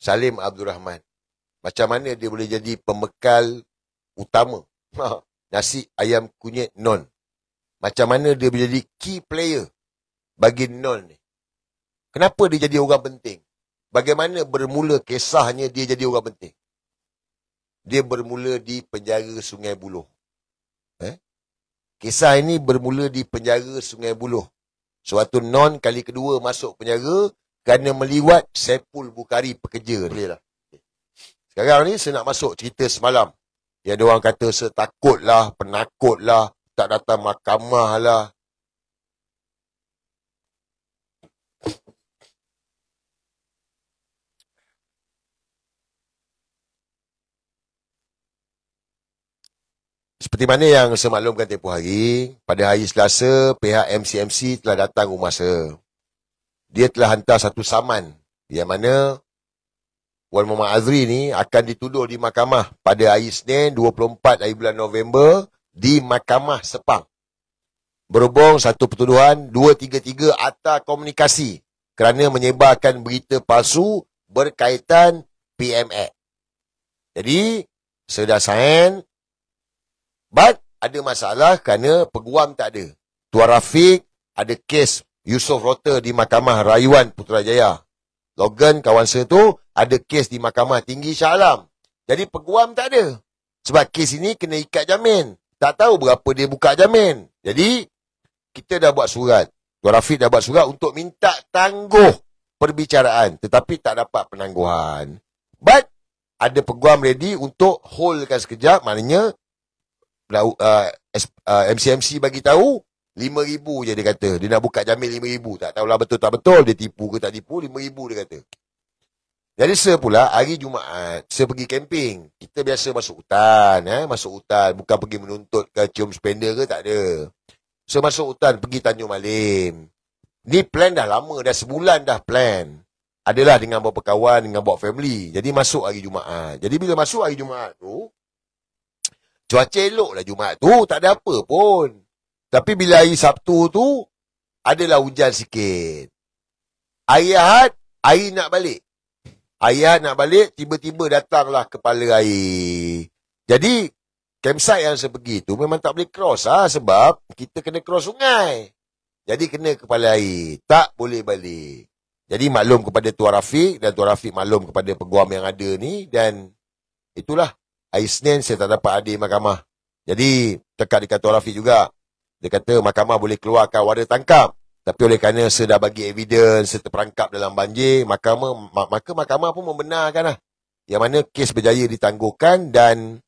Salim Abdul Rahman. Macam mana dia boleh jadi pembekal utama? Nasi ayam kunyit non. Macam mana dia boleh jadi key player bagi non ni? Kenapa dia jadi orang penting? Bagaimana bermula kisahnya dia jadi orang penting? Dia bermula di penjara Sungai Buloh. Kisah ini bermula di penjara Sungai Buloh. Suatu non kali kedua masuk penjara kerana meliwat Saiful Bukhari pekerja. Boleh lah. Sekarang ni saya nak masuk cerita semalam. Yang ada orang kata saya takut lah, penakut lah, tak datang mahkamah lah. Seperti mana yang saya maklumkan tempoh hari, pada hari Selasa, pihak MCMC telah datang rumah saya. Dia telah hantar satu saman, yang mana Wan Muhammad Azri ni akan dituduh di mahkamah pada hari Isnin 24 hari bulan November di Mahkamah Sepang. Berhubung satu pertuduhan 233 Akta Komunikasi kerana menyebarkan berita palsu berkaitan PMX. Jadi, saya dah sign. But, ada masalah kerana peguam tak ada. Tuan Rafiq ada kes Yusof Rota di Mahkamah Rayuan Putrajaya. Logan kawan saya tu ada kes di Mahkamah Tinggi Shah Alam. Jadi peguam tak ada. Sebab kes ini kena ikat jamin. Tak tahu berapa dia buka jamin. Jadi, kita dah buat surat. Tuan Rafiq dah buat surat untuk minta tangguh perbicaraan. Tetapi tak dapat penangguhan. But, ada peguam ready untuk holdkan sekejap. Maknanya, MCMC bagi tahu 5,000 je dia kata. Dia nak buka jamin 5,000. Tak tahulah betul tak betul. Dia tipu ke tak tipu. 5,000 dia kata. Jadi saya pula hari Jumaat saya pergi camping. Kita biasa masuk hutan. Masuk hutan. Bukan pergi menuntut ke cium spender ke. Tak ada. Saya masuk hutan pergi Tanjung Malim. Ni plan dah lama. Dah sebulan dah plan. Adalah dengan beberapa kawan. Dengan bawa family. Jadi masuk hari Jumaat. Jadi bila masuk hari Jumaat tu, cuaca elok lah Jumaat tu, tak ada apa pun. Tapi bila hari Sabtu tu, adalah hujan sikit. Hari Ahad, air nak balik. Hari Ahad nak balik, tiba-tiba datanglah kepala air. Jadi, campsite yang saya pergi tu memang tak boleh cross lah, sebab kita kena cross sungai. Jadi kena kepala air. Tak boleh balik. Jadi maklum kepada Tuan Rafiq, dan Tuan Rafiq maklum kepada peguam yang ada ni, dan itulah. Hari Senin saya tak dapat hadir mahkamah. Jadi, cakap dekat Tuan Rafiq juga. Dia kata mahkamah boleh keluarkan wadah tangkap. Tapi oleh kerana saya dah bagi evidence, saya terperangkap dalam banjir, maka mahkamah pun membenarkan lah. Yang mana kes berjaya ditangguhkan dan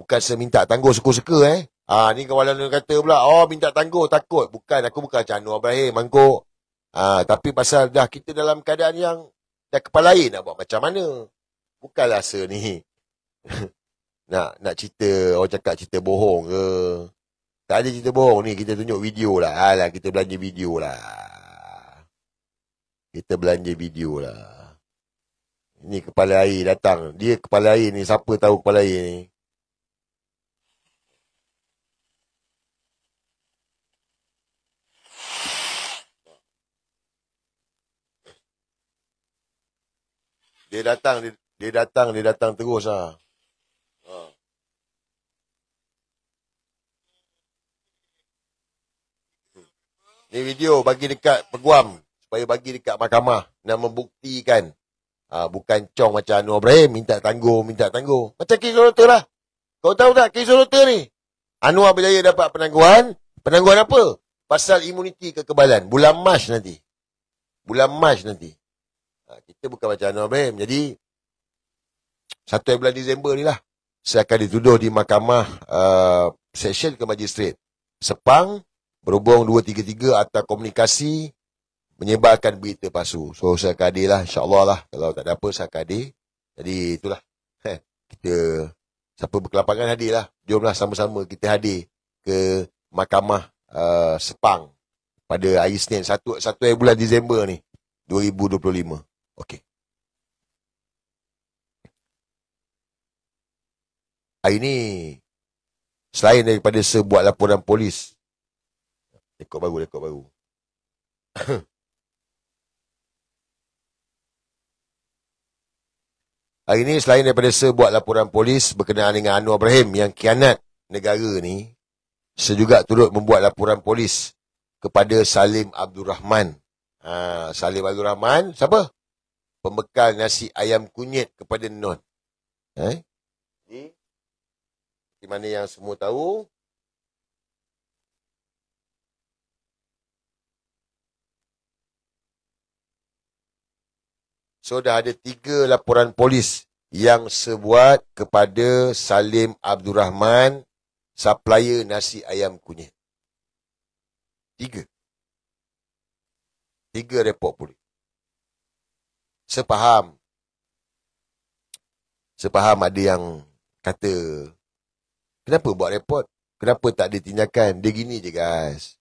bukan saya minta tangguh suka-suka ni kawan lain kata pula, minta tangguh, takut. Bukan, aku bukan macam Anwar Ibrahim, mangkuk. Tapi pasal dah kita dalam keadaan yang dah kepala air nak buat macam mana. Bukanlah saya ni. Nak cerita, orang cakap cerita bohong ke. Tak ada cerita bohong ni, kita tunjuk video lah. Alah, kita belanja video lah. Kita belanja video lah. Ini kepala air datang. Dia kepala air ni, siapa tahu kepala air ni? Dia datang terus lah. Ni video bagi dekat peguam supaya bagi dekat mahkamah nak membuktikan. Bukan cong macam Anwar Ibrahim minta tangguh. Macam kes Rota lah. Kau tahu tak kes Rota ni? Anwar berjaya dapat penangguhan. Penangguhan apa? Pasal imuniti kekebalan. Bulan Mac nanti. Kita bukan macam Anwar Ibrahim. Jadi 1 bulan Disember ni lah. Saya akan dituduh di mahkamah Seksyen ke Magistrate Sepang. Berhubung 233 Akta Komunikasi menyebarkan berita palsu. So saya akan hadir lah, insyaAllah lah. Kalau tak ada apa, saya akan hadir. Jadi itulah. Kita, siapa berkelapangan hadir lah. Jomlah sama-sama kita hadir ke Mahkamah Sepang pada hari Senin 1 bulan Disember ni 2025. Okey. Hari ni selain daripada sebuah laporan polis, rekod baru. Hari ni selain daripada saya buat laporan polis berkenaan dengan Anwar Ibrahim yang khianat negara ni, saya juga turut membuat laporan polis kepada Salim Abdul Rahman. Salim Abdul Rahman, siapa? Pembekal nasi ayam kunyit kepada Non. Di mana yang semua tahu, so dah ada 3 laporan polis yang saya buat kepada Salim Abdul Rahman, supplier nasi ayam kunyit. 3 report polis. Saya faham ada yang kata, kenapa buat report? Kenapa tak ada tindakan? Dia gini je guys.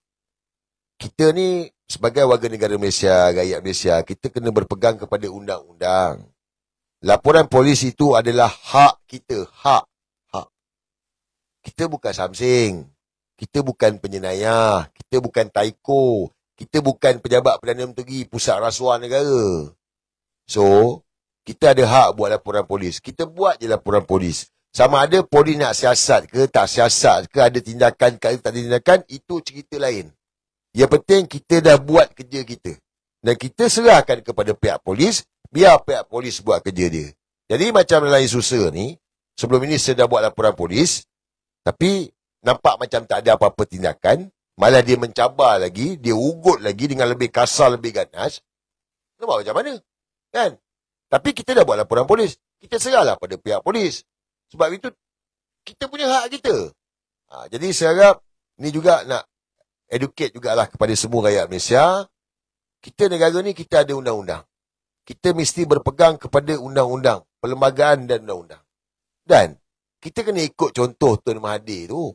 Kita ni sebagai warga negara Malaysia, rakyat Malaysia, kita kena berpegang kepada undang-undang. Laporan polis itu adalah hak kita. Hak. Kita bukan Samsing. Kita bukan penyenayah. Kita bukan taiko. Kita bukan pejabat Perdana Menteri Pusat Rasuah Negara. So, kita ada hak buat laporan polis. Kita buat je laporan polis. Sama ada polis nak siasat ke, tak siasat ke, ada tindakan ke, tak ada tindakan, itu cerita lain. Yang penting kita dah buat kerja kita. Dan kita serahkan kepada pihak polis, biar pihak polis buat kerja dia. Jadi macam dalam Isusa ni, sebelum ini saya dah buat laporan polis, tapi nampak macam tak ada apa-apa tindakan, malah dia mencabar lagi, dia ugut lagi dengan lebih kasar, lebih ganas. Nampak macam mana? Kan? Tapi kita dah buat laporan polis. Kita serahlah pada pihak polis. Sebab itu, kita punya hak kita. Jadi saya harap, ni juga nak educate jugalah kepada semua rakyat Malaysia. Kita negara ni, kita ada undang-undang. Kita mesti berpegang kepada undang-undang, perlembagaan dan undang-undang. Dan, kita kena ikut contoh Tun Mahathir tu.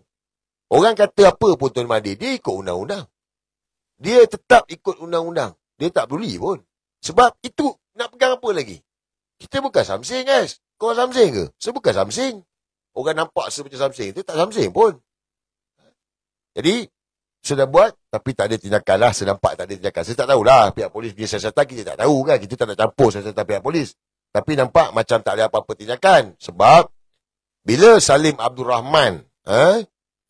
Orang kata apa pun Tun Mahathir, dia ikut undang-undang. Dia tetap ikut undang-undang. Dia tak peduli pun. Sebab itu, nak pegang apa lagi? Kita bukan Samsing guys. Kau Samsing ke? Saya bukan Samsing. Orang nampak saya macam Samsing. Itu tak Samsing pun. Jadi, saya dah buat, tapi tak ada tindakan lah. Saya nampak tak ada tindakan. Saya tak tahulah pihak polis punya siasatan, kita tak tahu kan. Kita tak nak campur siasatan pihak polis. Tapi nampak macam tak ada apa-apa tindakan. Sebab, bila Salim Abdul Rahman,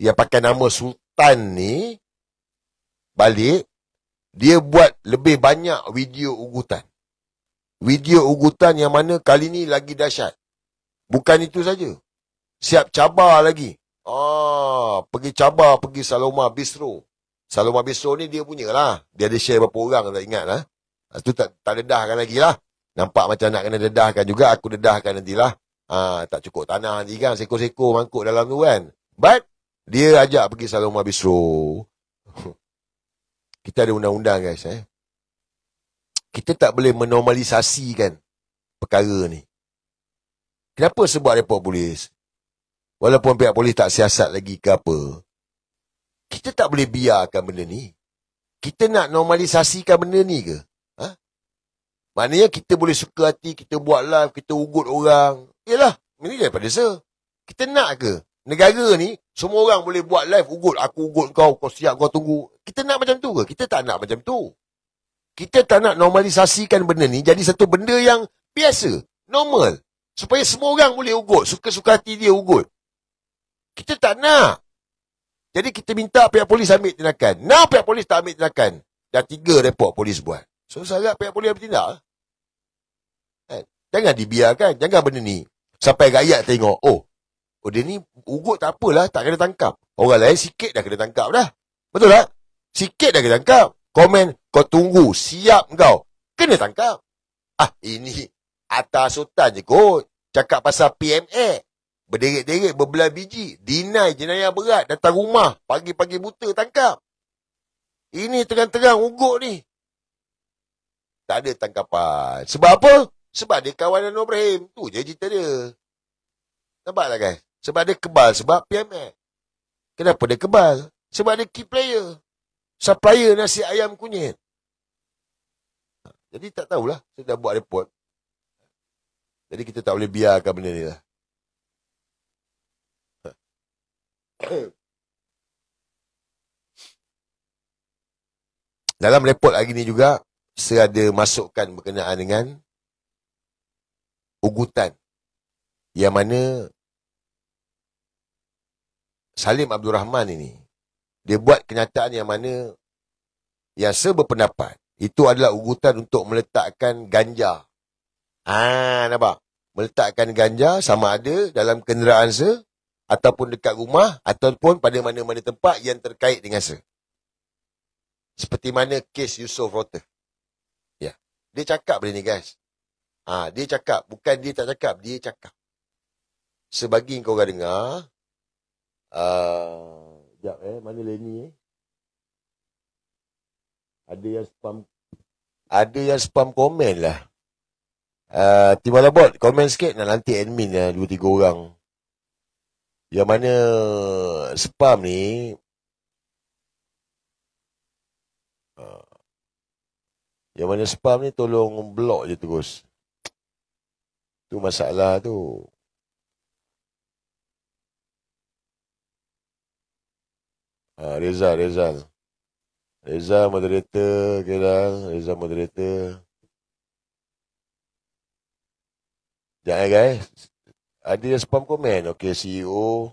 yang pakai nama Sultan ni, balik, dia buat lebih banyak video ugutan. Video ugutan yang mana kali ni lagi dahsyat. Bukan itu saja. Siap cabar lagi. Pergi cabar, pergi Saloma Bistro. Saloma Bistro ni dia punya lah. Dia ada share berapa orang, tak ingat lah. Itu tak dedahkan lagi lah. Nampak macam nak kena dedahkan juga. Aku dedahkan nantilah. Tak cukup tanah nanti kan. Seko-seko mangkuk dalam tu kan. But, dia ajak pergi Saloma Bistro. Kita ada undang-undang guys. Kita tak boleh menormalisasikan perkara ni. Kenapa saya buat report polis? Walaupun pihak polis tak siasat lagi ke apa, kita tak boleh biarkan benda ni. Kita nak normalisasikan benda ni ke? Maknanya kita boleh suka hati, kita buat live, kita ugut orang. Yalah, ini daripada saya. Kita nak ke? Negara ni, semua orang boleh buat live, ugut. Aku ugut kau, kau siap, kau tunggu. Kita nak macam tu ke? Kita tak nak macam tu. Kita tak nak normalisasikan benda ni jadi satu benda yang biasa, normal. Supaya semua orang boleh ugut, suka-suka hati dia ugut. Kita tak nak. Jadi kita minta pihak polis ambil tindakan. Nah, pihak polis tak ambil tindakan. Dah 3 report polis buat. So, saya harap pihak polis bertindak. Jangan dibiarkan. Jangan benda ni sampai rakyat tengok, oh dia ni ugut tak apalah, tak kena tangkap. Orang lain sikit dah kena tangkap dah. Betul tak? Sikit dah kena tangkap. Komen, kau tunggu, siap kau. Kena tangkap. Ini atas sultan je kot. Cakap pasal PMA. Berderet-deret, berbelah biji. Deny jenayah berat. Datang rumah, pagi-pagi buta, tangkap. Ini terang-terang ugut ni. Tak ada tangkapan. Sebab apa? Sebab dia kawan Anwar Ibrahim. Tu je cerita dia. Nampak tak guys? Sebab dia kebal, sebab PMA. Kenapa dia kebal? Sebab dia key player. Supplier nasi ayam kunyit. Jadi tak tahulah. Saya dah buat report. Jadi kita tak boleh biarkan benda ni lah. Dalam report hari ni juga, saya ada masukkan berkenaan dengan ugutan yang mana Salim Abdul Rahman ini, dia buat kenyataan yang mana yang seberpendapat itu adalah ugutan untuk meletakkan ganja. Nampak? Meletakkan ganja sama ada dalam kenderaan ataupun dekat rumah ataupun pada mana-mana tempat yang terkait dengan seperti mana kes Yusof Rota. Ya. Dia cakap benda ni, guys. Dia cakap, bukan dia tak cakap, dia cakap. Sebagi kau orang dengar, sekejap mana Lenny Ada yang spam komen lah. Tiba-tiba bot komen sikit nak nanti admin lah 2-3 orang. Yang mana spam ni tolong block je terus. Tu masalah tu. Rezal moderator, Reza moderator. Jangan guys. Ada yang spam komen. Okey, CEO.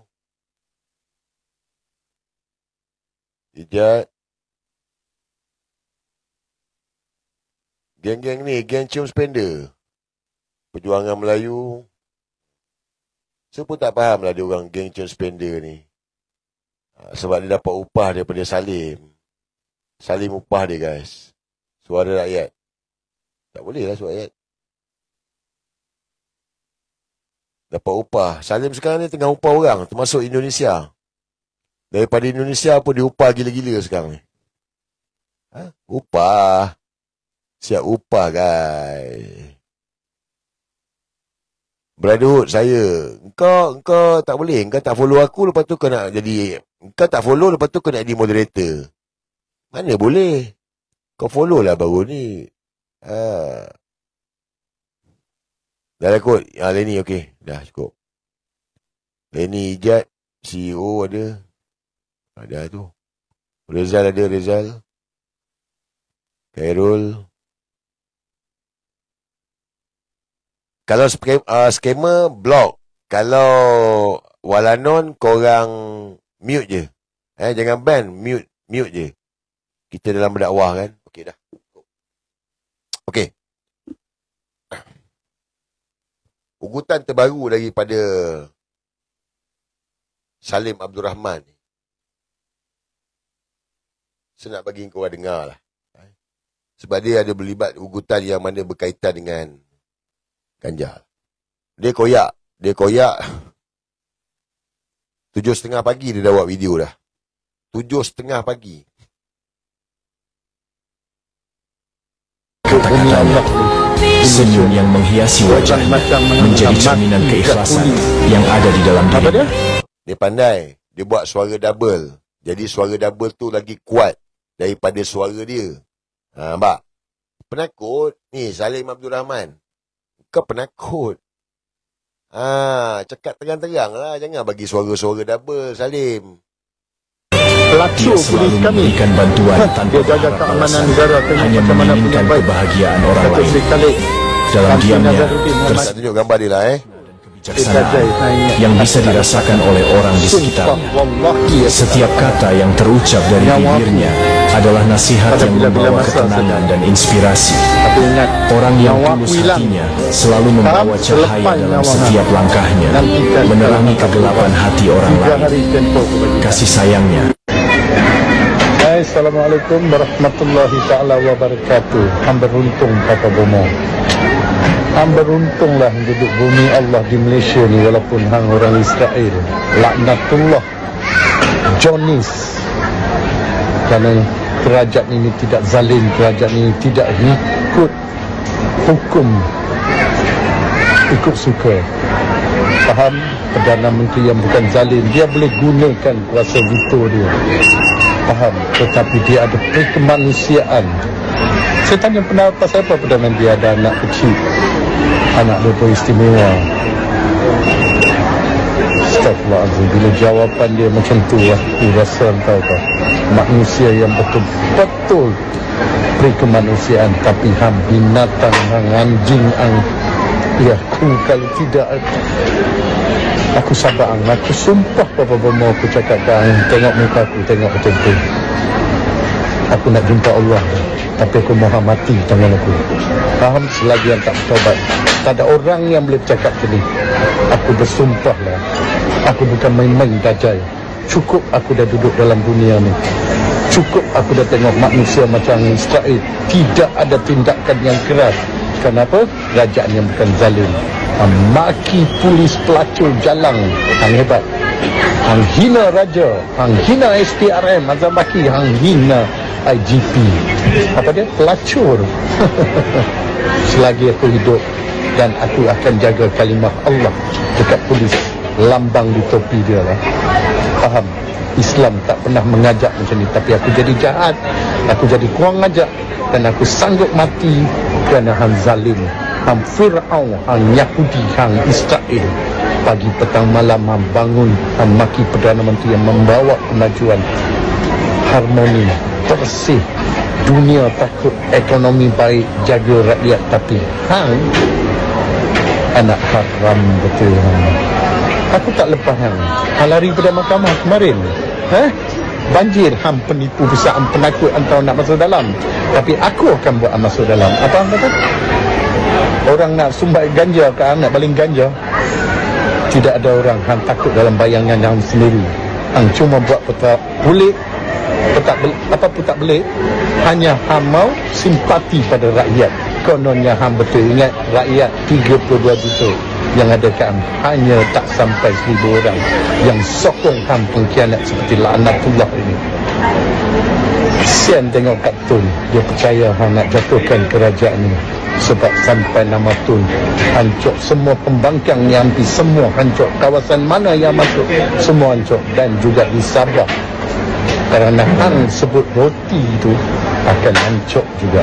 Ijat. Geng-geng ni, geng cium spender. Perjuangan Melayu. Saya pun tak faham lah dia orang geng cium spender ni. Sebab dia dapat upah daripada Salim. Salim upah dia, guys. Suara rakyat. Tak boleh lah suara rakyat. Dapat upah. Salim sekarang ni tengah upah orang, termasuk Indonesia. Daripada Indonesia pun dia upah gila-gila sekarang ni. Upah. Siap upah, guys. Brotherhood saya. Engkau tak boleh. Engkau tak follow aku, lepas tu kau nak jadi... Engkau tak follow, lepas tu kau nak jadi moderator. Mana boleh? Kau follow lah baru ni. Dah lah kot. Lenny okey. Dah cukup. Lenny Ijat. CEO ada. Ada tu. Rezal ada, Rezal. Khairul. Kalau scammer, block. Kalau walanon, korang mute je. Jangan ban, mute je. Kita dalam berdakwah kan. Okey dah. Okey. Ugutan terbaru daripada Salim Abdul Rahman. Saya nak bagi kau dengar lah. Sebab dia ada berlibat ugutan yang mana berkaitan dengan ganja. Dia koyak 7:30 pagi dia dah buat video dah. 7:30 pagi. Kata-katanya, senyum yang menghiasi wajahnya menjadi cerminan keikhlasan yang ada di dalam dirinya. Dia pandai. Dia buat suara double. Jadi suara double tu lagi kuat daripada suara dia. Nampak? Penakut. Ni Salim Abdul Rahman. Kau penakut. Cakap terang-terang lah. Jangan bagi suara-suara double, Salim. Dia selalu memberikan bantuan tanpa berharap balasan, hanya menginginkan kebahagiaan orang lain. Dalam diamnya, Nak tunjuk gambar dia lah kebijaksanaan yang bisa dirasakan oleh orang di sekitarnya. Setiap kata yang terucap dari bibirnya adalah nasihat yang membawa ketenangan dan inspirasi. Orang yang tulus hatinya selalu membawa cahaya dalam setiap langkahnya, menerangi kegelapan hati orang lain. Kasih sayangnya. Assalamualaikum warahmatullahi ta'ala wabarakatuh. Hamba beruntung Papa Bomo. Hamba beruntunglah duduk bumi Allah di Malaysia ni, walaupun hang orang Israel. Laknatullah Jonis. Kerana kerajaan ini tidak zalim, kerajaan ini tidak ikut hukum, ikut suka. Faham? Perdana Menteri yang bukan zalim, dia boleh gunakan kuasa veto dia. Faham? Tetapi dia ada perkemanusiaan. Saya tanya pendapat saya apa Perdana Menteri ada anak kecil, anak dia pun istimewa. Astagfirullahaladzim. Bila jawapan dia macam tu, aku rasa tahu tak, manusia yang betul-betul perkemanusiaan, tapi binatang, anjing, Ya, kalau tidak aku sabar. Aku sumpah Papa Bomo, aku cakap tengok muka aku, tengok macam tu. Aku nak jumpa Allah, tapi aku mahu mati tangan aku. Faham? Selagi yang tak bertaubat, tak ada orang yang boleh cakap macam ni. Aku bersumpah lah, aku bukan main-main dajal. Cukup aku dah duduk dalam dunia ni. Cukup aku dah tengok manusia macam Israel. Tidak ada tindakan yang keras. Kenapa? Kerajaan yang bukan zalim. Maki polis pelacur jalang, hang hebat. Hang hina raja, hang hina SPRM, Azam Baki, hang hina IGP. Apa dia? Pelacur. Selagi aku hidup dan aku akan jaga kalimah Allah dekat polis, lambang di topi dia lah. Faham? Islam tak pernah mengajak macam ni, tapi aku jadi jahat, aku jadi kurang ajak, dan aku sanggup mati kerana hang zalim, hang Fir'aun, hang Yahudi, hang Israel. Pagi petang malam hang bangun, hang maki Perdana Menteri yang membawa kemajuan, harmoni, bersih, dunia takut, ekonomi baik, jaga rakyat. Tapi hang anak haram betul hang. Aku tak lepas hang. Hang lari pada mahkamah kemarin. Banjir, hang penipu besar, hang penakut, hang nak masuk dalam. Tapi aku akan buat hang masuk dalam. Apa hang kata? Orang nak sumbat ganja ke hang, nak baling ganja. Tidak ada orang hang takut dalam bayangan hang sendiri. Hang cuma buat petak pelik, petak belik. Hanya hang mau simpati pada rakyat. Kononnya hang betul ingat rakyat 32 juta yang ada kat hang, hanya tak sampai 1000 orang yang sokong hang pengkhianat seperti laknatullah ini. Kesian tengok Kak Tun, dia percaya hang nak jatuhkan kerajaan ni. Sebab sampai nama Tun hancur, semua pembangkang yang hampir semua hancur, kawasan mana yang masuk semua hancur. Dan juga di Sabah, kerana hang sebut roti itu akan hancur juga.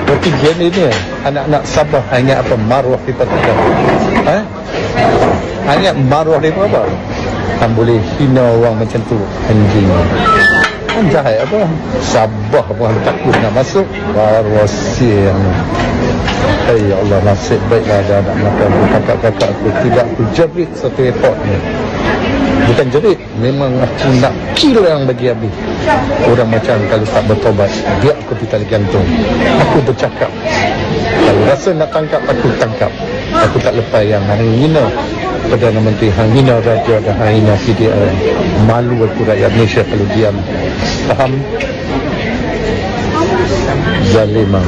Roti gini ni, anak-anak Sabah ingat apa? Maruah daripada ingat maruah daripada apa? Hang boleh hina orang macam tu, anjing. Hang jahat apa? Sabah pun hang takut nak masuk. Maruah siang. Ya Allah, nasib baiklah ada anak makan kakak-kakak aku. Tidak aku jerit satu airport ni. Bukan jerit, memang aku nak kill yang bagi habis. Orang macam kalau tak bertobat, biar aku di tali gantung. Aku bercakap, kalau rasa nak tangkap, aku tangkap. Aku tak lepas yang hang hina Perdana Menteri, hang hina raja dan hang hina PDRM. Malu aku rakyat Malaysia kalau diam. Faham? Zalimah.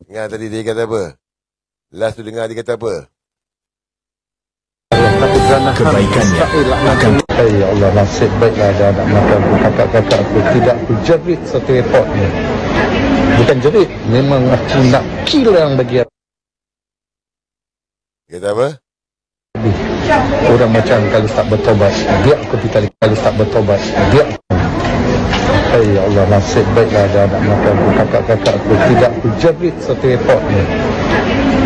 Dengar tadi dia kata apa? Last tu dengar dia kata apa? Kebaikannya akan... Ya Allah, nasib baiklah ada anak makan kakak-kakak aku. Tidak aku jerit satu airport ni. Bukan jerit, memang aku nak kill yang bagi habis. Kata apa? Orang macam kalau tak bertobat, biar aku di tali. Kalau tak bertobat, biar aku. Ya Allah, nasib baiklah ada anak makan kakak-kakak aku. Tidak aku jerit satu airport ni.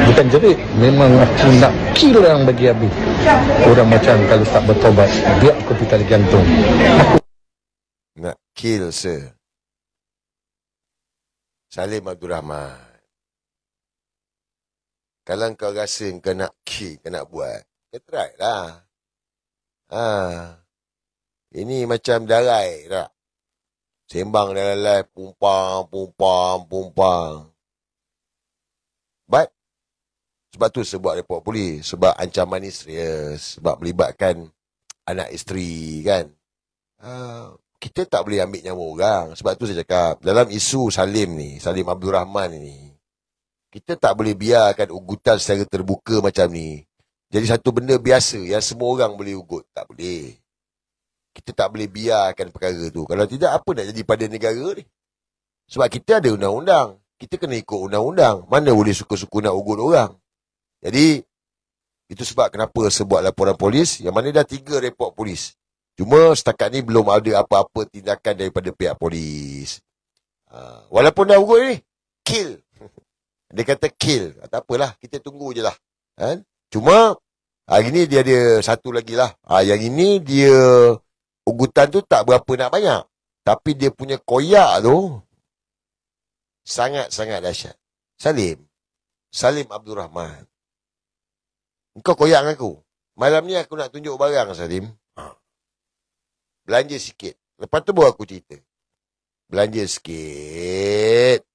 Bukan jerit, memang aku nak kill yang bagi habis. Orang macam kalau tak bertobat, biar aku di tali gantung. Aku nak kill sir Salim Abdul Rahman. Kalau kau rasa kau nak kill, kau nak buat, kau try lah. Ini macam darai tak? Sembang dalam live, pumpang. But sebab tu saya buat report polis. Sebab ancaman ni serius. Sebab melibatkan anak isteri kan. Kita tak boleh ambil nyawa orang. Sebab tu saya cakap, dalam isu Salim ni, Salim Abdul Rahman ni, kita tak boleh biarkan ugutan secara terbuka macam ni. Jadi satu benda biasa yang semua orang boleh ugut. Tak boleh. Kita tak boleh biarkan perkara tu. Kalau tidak, apa nak jadi pada negara ni? Sebab kita ada undang-undang. Kita kena ikut undang-undang. Mana boleh suka-suka nak ugut orang. Jadi, itu sebab kenapa saya buat laporan polis, yang mana dah 3 report polis. Cuma setakat ni belum ada apa-apa tindakan daripada pihak polis. Walaupun dah ugut ni, kill. Dia kata kill. Tak apalah, kita tunggu je lah. Cuma, hari ni dia ada satu lagi lah. Yang ini dia, ugutan tu tak berapa nak banyak. Tapi dia punya koyak tu, sangat-sangat dahsyat. Salim Abdul Rahman. Engkau koyak dengan aku. Malam ni aku nak tunjuk barang, Salim. Belanja sikit. Lepas tu baru aku cerita. Belanja sikit.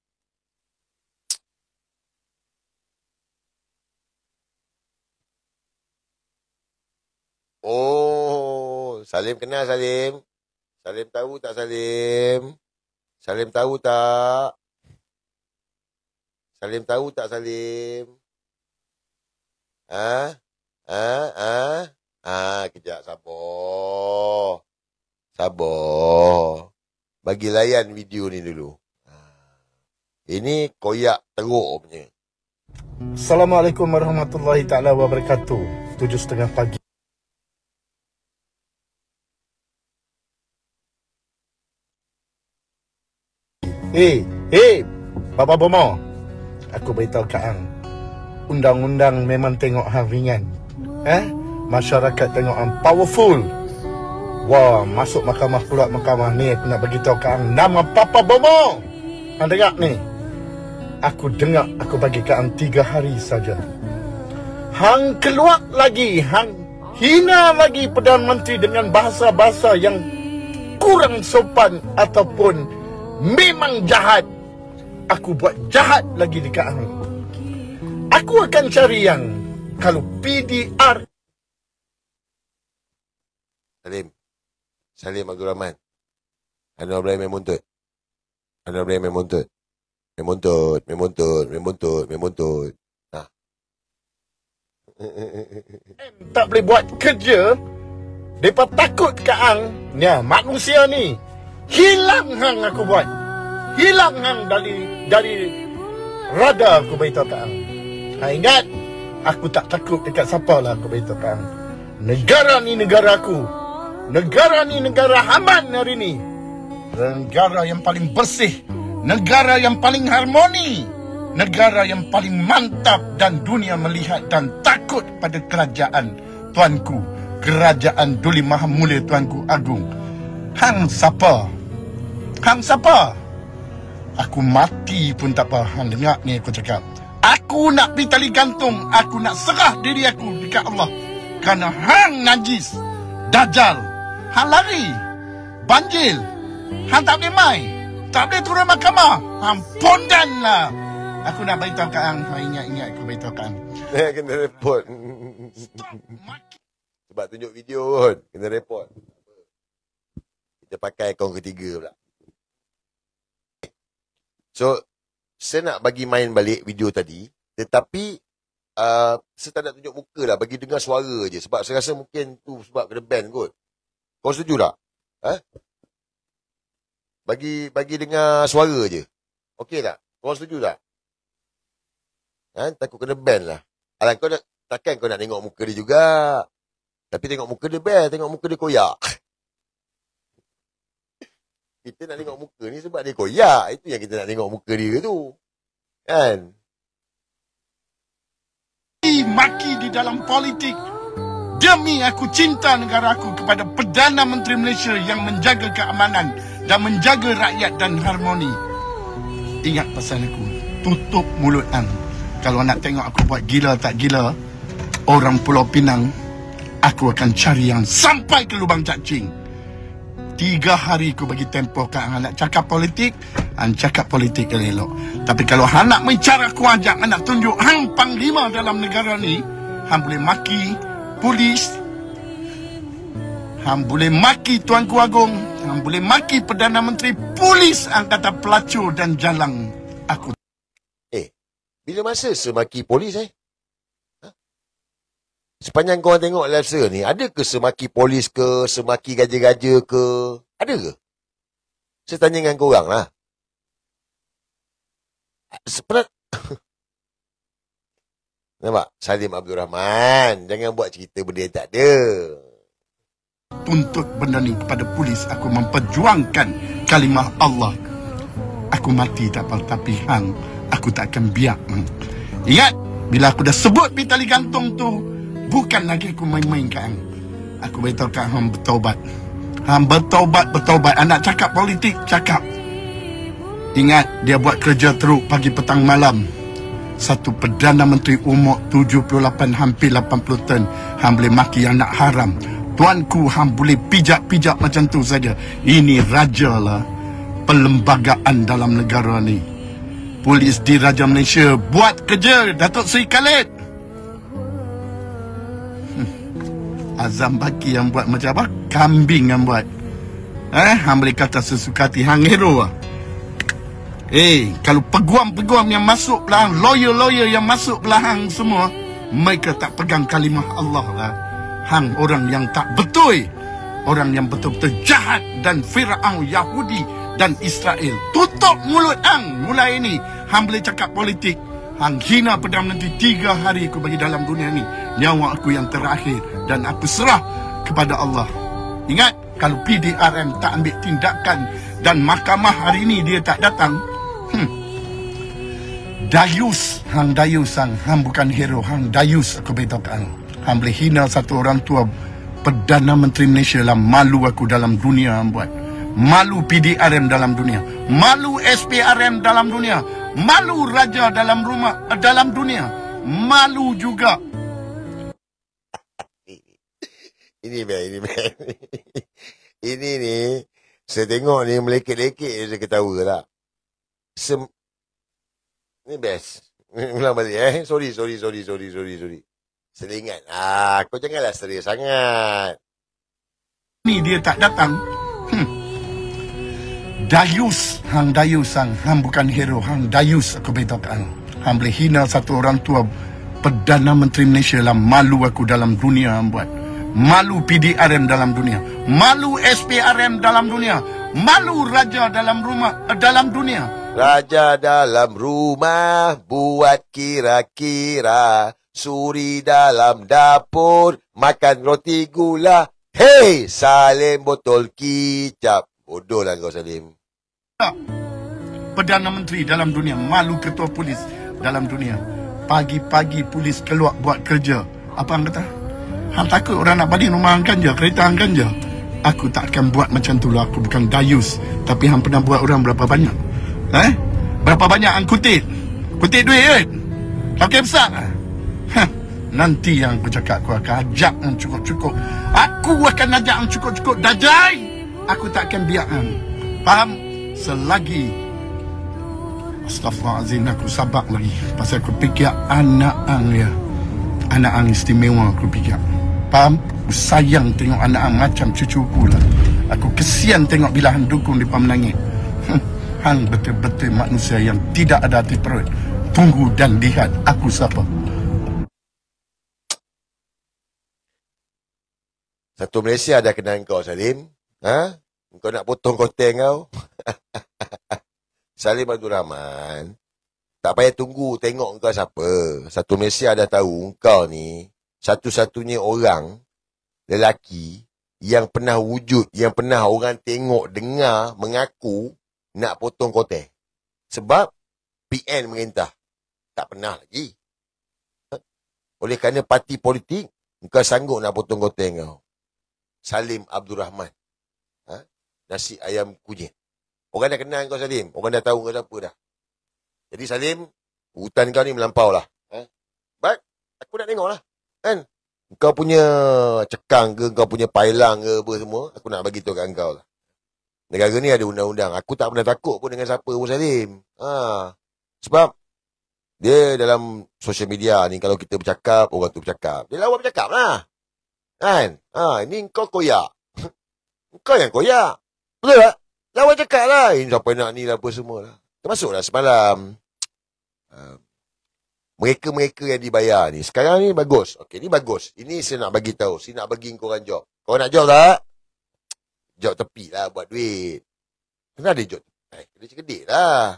Oh, Salim kenal Salim. Salim tahu tak Salim? Salim tahu tak? Salim tahu tak Salim? Kejap, sabar. Bagi layan video ni dulu. Ini koyak teruk punya. Assalamualaikum warahmatullahi ta'ala wabarakatuh. 7:30 pagi. Bapa Bomo. Aku beritahu Kak Ang. Undang-undang memang tengok hang ringan. Masyarakat tengok hang powerful. Wah, masuk mahkamah pula mahkamah ni. Aku nak beritahu Kak Ang nama Papa Bomo. Hang dengar ni. Aku dengar aku bagi Kak Ang 3 hari saja. Hang keluar lagi, hang hina lagi Perdana Menteri dengan bahasa-bahasa yang kurang sopan ataupun memang jahat. Aku buat jahat lagi dekat hang. Aku akan cari yang kalau PDR. Salim Abdul Rahman. Anwar Ibrahim memuntut. Memuntut. Tak boleh buat kerja. Mereka takut Kak Ang. Ya, manusia ni. Hilang hang aku buat. Hilang hang dari radar aku beritahu Kak Ang. Ingat, aku tak takut dekat siapa lah aku beritahu Kak Ang. Negara ni negara aku. Negara ni negara Haman hari ni. Negara yang paling bersih. Negara yang paling harmoni. Negara yang paling mantap dan dunia melihat dan takut pada kerajaan Tuanku. Kerajaan Duli Maha Mulia Tuanku Agung. Hang siapa? Aku mati pun tak apa. Hang dengar ni aku cakap. Aku nak pergi tali gantung. Aku nak serah diri aku dekat Allah. Kerana hang najis. Dajjal. Hang lari. Banjil. Hang tak boleh mai. Tak boleh turun mahkamah. Hang pondan lah. Aku nak beritahu Kak Ang. Ingat aku beritahu Kak Ang. Kena report. Sebab tunjuk video pun. Kena report. Kita pakai akaun ketiga pula. So, saya nak bagi main balik video tadi. Tetapi, saya tak nak tunjuk muka lah. Bagi dengar suara je. Sebab saya rasa mungkin tu sebab kena ban kot. Kau setuju tak? Bagi dengar suara je. Okey tak? Kau setuju tak? Takut kena ban lah. Alah, takkan kau nak tengok muka dia juga. Tapi tengok muka dia best. Tengok muka dia koyak. Kita nak tengok muka ni sebab dia koyak. Itu yang kita nak tengok muka dia tu. Kan? Maki di dalam politik. Demi aku cinta negara aku kepada Perdana Menteri Malaysia yang menjaga keamanan dan menjaga rakyat dan harmoni. Ingat pesan aku. Tutup mulut hang. Kalau nak tengok aku buat gila tak gila, orang Pulau Pinang, aku akan cari yang sampai ke lubang cacing. 3 hari aku bagi tempoh Kak Ang nak cakap politik, hang cakap politik elok. Tapi kalau hang nak mencara aku ajak, hang nak tunjuk hang panglima dalam negara ni, hang boleh maki polis, hang boleh maki Tuanku Agung, hang boleh maki Perdana Menteri, polis angkatan pelacur dan jalang aku. Bila masa semaki polis Sepanjang korang tengok live saya ni, ada ke semaki polis ke, semaki gaja-gaja ke? Ada ke? Saya tanya dengan korang lah. Nampak? Salim Abdul Rahman. Jangan buat cerita benda yang tak ada. Tuntut benda ni kepada polis. Aku memperjuangkan kalimah Allah. Aku mati tak apa, tapi hang, aku tak akan biar. Ingat, bila aku dah sebut di tali gantung tu, bukan lagi aku main-main Kak Ang. Aku beritahu Kak Ang bertaubat. Hang bertaubat. Anak cakap politik, cakap. Ingat, dia buat kerja teruk pagi petang malam. Satu Perdana Menteri umur 78 hampir 80 tahun, hang boleh maki anak haram. Tuanku, hang boleh pijak-pijak macam tu saja. Ini raja lah perlembagaan dalam negara ni. Polis di Raja Malaysia buat kerja, Datuk Seri Khalid. Azam Baki yang buat macam apa? Kambing yang buat. Hang boleh kata sesuka hati, hang hero lah. Kalau peguam-peguam yang masuk belahang, lawyer-lawyer yang masuk belahang semua, mereka tak pegang kalimah Allah lah. Hang orang yang tak betul. Orang yang betul-betul jahat dan Fir'aun Yahudi dan Israel. Tutup mulut hang mulai ini. Hang boleh cakap politik. Hang hina Perdana Menteri 3 hari aku bagi dalam dunia ni. Nyawa aku yang terakhir. Dan aku serah kepada Allah. Ingat, kalau PDRM tak ambil tindakan dan mahkamah hari ini dia tak datang, dayus, hang dayus hang bukan hero, hang dayus aku beritahu hang. Hang boleh hina satu orang tua Perdana Menteri Malaysia lah. Malu aku dalam dunia hang buat. Malu PDRM dalam dunia. Malu SPRM dalam dunia. Malu raja dalam dunia. Malu juga. Ini man. Ini ni, saya tengok ni melekit-lekit saya ketawa tak. Ni best. Ulang balik Sorry. Saya ingat. Kau janganlah serius sangat. Ni dia tak datang. Dayus, hang bukan hero, hang dayus aku beritahu hang. Hang boleh hina satu orang tua Perdana Menteri Malaysia lah. Malu aku dalam dunia hang buat. Malu PDRM dalam dunia. Malu SPRM dalam dunia. Malu raja dalam dunia. Raja dalam rumah buat kira-kira. Suri dalam dapur makan roti gula. Hey, Salim botol kicap. Bodoh lah kau, Salim. Perdana Menteri dalam dunia. Malu ketua polis dalam dunia. Pagi-pagi polis keluar buat kerja. Apa hang kata? Hang takut orang nak balik rumah hang ganja, kereta hang ganja? Aku tak akan buat macam tu lah. Aku bukan dayus. Tapi hang pernah buat orang berapa banyak? Berapa banyak hang kutip? Kutip duit kan? Pakai besar. Nanti yang aku cakap, aku akan ajak hang cukup-cukup. Aku akan ajak hang cukup-cukup. Dajai! Aku tak akan biar hang. Faham? Selagi Astaghfirullahaladzim, aku sabar lagi. Pasal aku fikir anak hang ya. Anak hang istimewa aku fikir. Faham? Aku sayang tengok anak hang macam cucuku lah. Aku kesian tengok bila hang dukung mereka menangis. Hang betul-betul manusia yang tidak ada hati perut. Tunggu dan lihat aku siapa. Satu Malaysia dah kenal kau, Salim. Kau nak potong konten kau? Salim Abdul Rahman. Tak payah tunggu tengok kau siapa. Satu Malaysia dah tahu kau ni satu-satunya orang lelaki yang pernah wujud, yang pernah orang tengok, dengar, mengaku nak potong konten. Sebab PN merintah. Tak pernah lagi. Oleh kerana parti politik, kau sanggup nak potong konten kau. Salim Abdul Rahman. Nasi ayam kunyit. Orang dah kenal kau, Salim. Orang dah tahu kau siapa dah. Jadi Salim, hutan kau ni melampau lah. But, aku nak tengok lah. Kan? Kau punya cekang ke, kau punya pailang ke apa semua, aku nak bagi tahu kat kau lah. Negara ni ada undang-undang. Aku tak pernah takut pun dengan siapa pun, Salim. Sebab, dia dalam social media ni, kalau kita bercakap, orang tu bercakap. Dia lawan bercakap lah. Kan? Ini kau koyak. Kau yang koyak. Betul tak? Lawan cakap lah. Ini siapa nak ni lah apa semua lah. Termasuklah semalam. Mereka-mereka yang dibayar ni. Sekarang ni bagus. Okey, ni bagus. Ini saya nak bagi tahu. Saya nak bagi korang job. Kau nak job tak? Job tepi lah buat duit. Kena ada job tepi. Kena cekedik lah.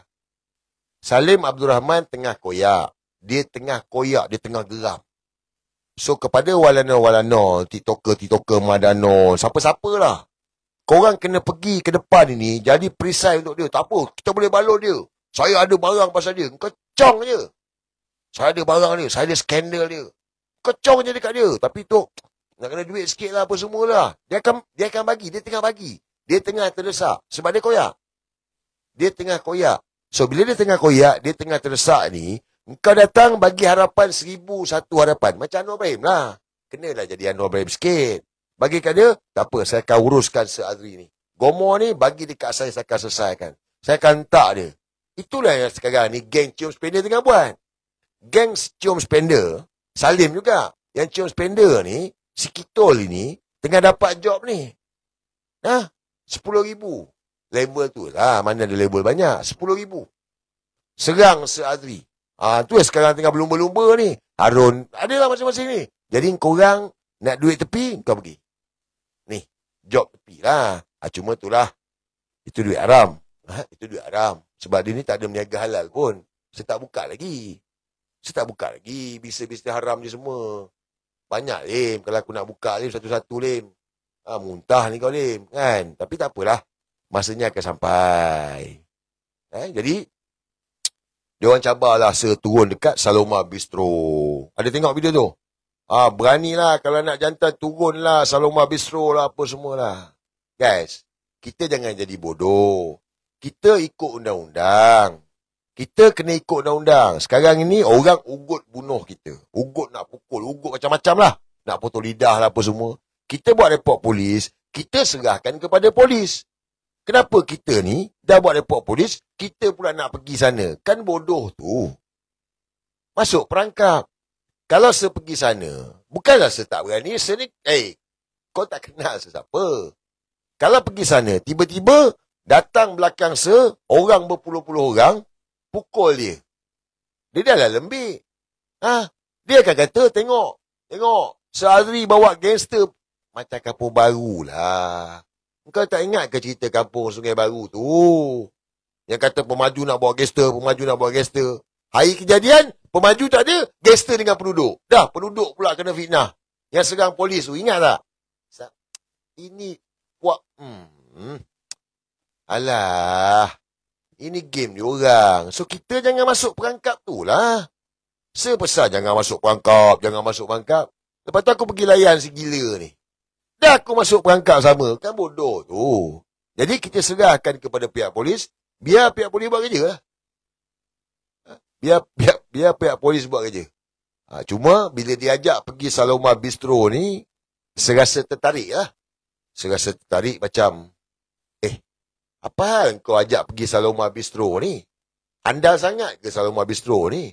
Salim Abdul Rahman tengah koyak. Dia tengah koyak. Dia tengah geram. So, kepada walana-walana, TikToker Madano, siapa-siapa lah. Korang kena pergi ke depan ini, jadi perisai untuk dia. Tak apa, kita boleh balon dia. Saya ada barang pasal dia. Kau cong je. Saya ada barang dia. Saya ada skandal dia. Kau cong je dekat dia. Tapi tu, nak kena duit sikit lah apa semua lah. Dia akan bagi. Dia tengah bagi. Dia tengah terdesak. Sebab dia koyak. Dia tengah koyak. So, bila dia tengah koyak, dia tengah terdesak ni, engkau datang bagi harapan 1001 harapan. Macam Anwar Ibrahim lah. Kenalah jadi Anwar Ibrahim sikit. Bagi kat dia, tak apa, saya akan uruskan Azri ni. Gomor ni, bagi dekat saya akan selesaikan. Saya akan letak dia. Itulah yang sekarang ni, geng cium spender tengah buat. Geng cium spender, Salim juga. Yang cium spender ni, si Kitol ni, tengah dapat job ni. 10,000. Label tu lah. Mana ada label banyak. 10,000. Serang Azri. Tu yang sekarang tengah berlumba-lumba ni. Harun. Adalah masing-masing ni. Jadi korang nak duit tepi, kau pergi. Ni. Job tepi lah. Cuma tu lah. Itu duit haram. Itu duit haram. Sebab dia ni tak ada meniaga halal pun. Saya tak buka lagi. Bisnes-bisnes haram je semua. Banyak Lim. Kalau aku nak buka Lim, satu-satu Lim. Muntah ni kau Lim. Kan? Tapi tak apalah. Masanya akan sampai. Jadi, diorang cabarlah turun dekat Saloma Bistro. Ada tengok video tu? Beranilah kalau nak jantan turunlah Saloma Bistro lah apa semualah. Guys, kita jangan jadi bodoh. Kita ikut undang-undang. Kita kena ikut undang-undang. Sekarang ini orang ugut bunuh kita. Ugut nak pukul, ugut macam-macam lah. Nak potong lidah lah apa semua. Kita buat report polis, kita serahkan kepada polis. Kenapa kita ni dah buat report polis, kita pula nak pergi sana? Kan bodoh tu. Masuk perangkap. Kalau saya pergi sana, bukanlah saya tak berani, saya ni, kau tak kenal saya siapa. Kalau pergi sana, tiba-tiba datang belakang saya, orang berpuluh-puluh orang, pukul dia. Dia dah lah lembik. Dia akan kata, tengok, Azri bawa gangster. Macam kampung baru lah. Kau tak ingat ke cerita kampung Sungai Baru tu? Yang kata pemaju nak bawa gangster. Hari kejadian, pemaju tak ada, gangster dengan penduduk. Dah, penduduk pula kena fitnah. Yang serang polis tu, ingat tak? Ini, alah, ini game diorang. So, kita jangan masuk perangkap tu lah. Sepesal jangan masuk perangkap. Lepas tu aku pergi layan si gila ni. Dah aku masuk perangkap sama. Kan bodoh tu. Jadi kita serahkan kepada pihak polis. Biar pihak polis buat kerja lah. Biar pihak polis buat kerja. Cuma bila diajak pergi Saloma Bistro ni, saya rasa tertarik lah. Saya rasa tertarik macam, apa hal kau ajak pergi Saloma Bistro ni? Andal sangat ke Saloma Bistro ni?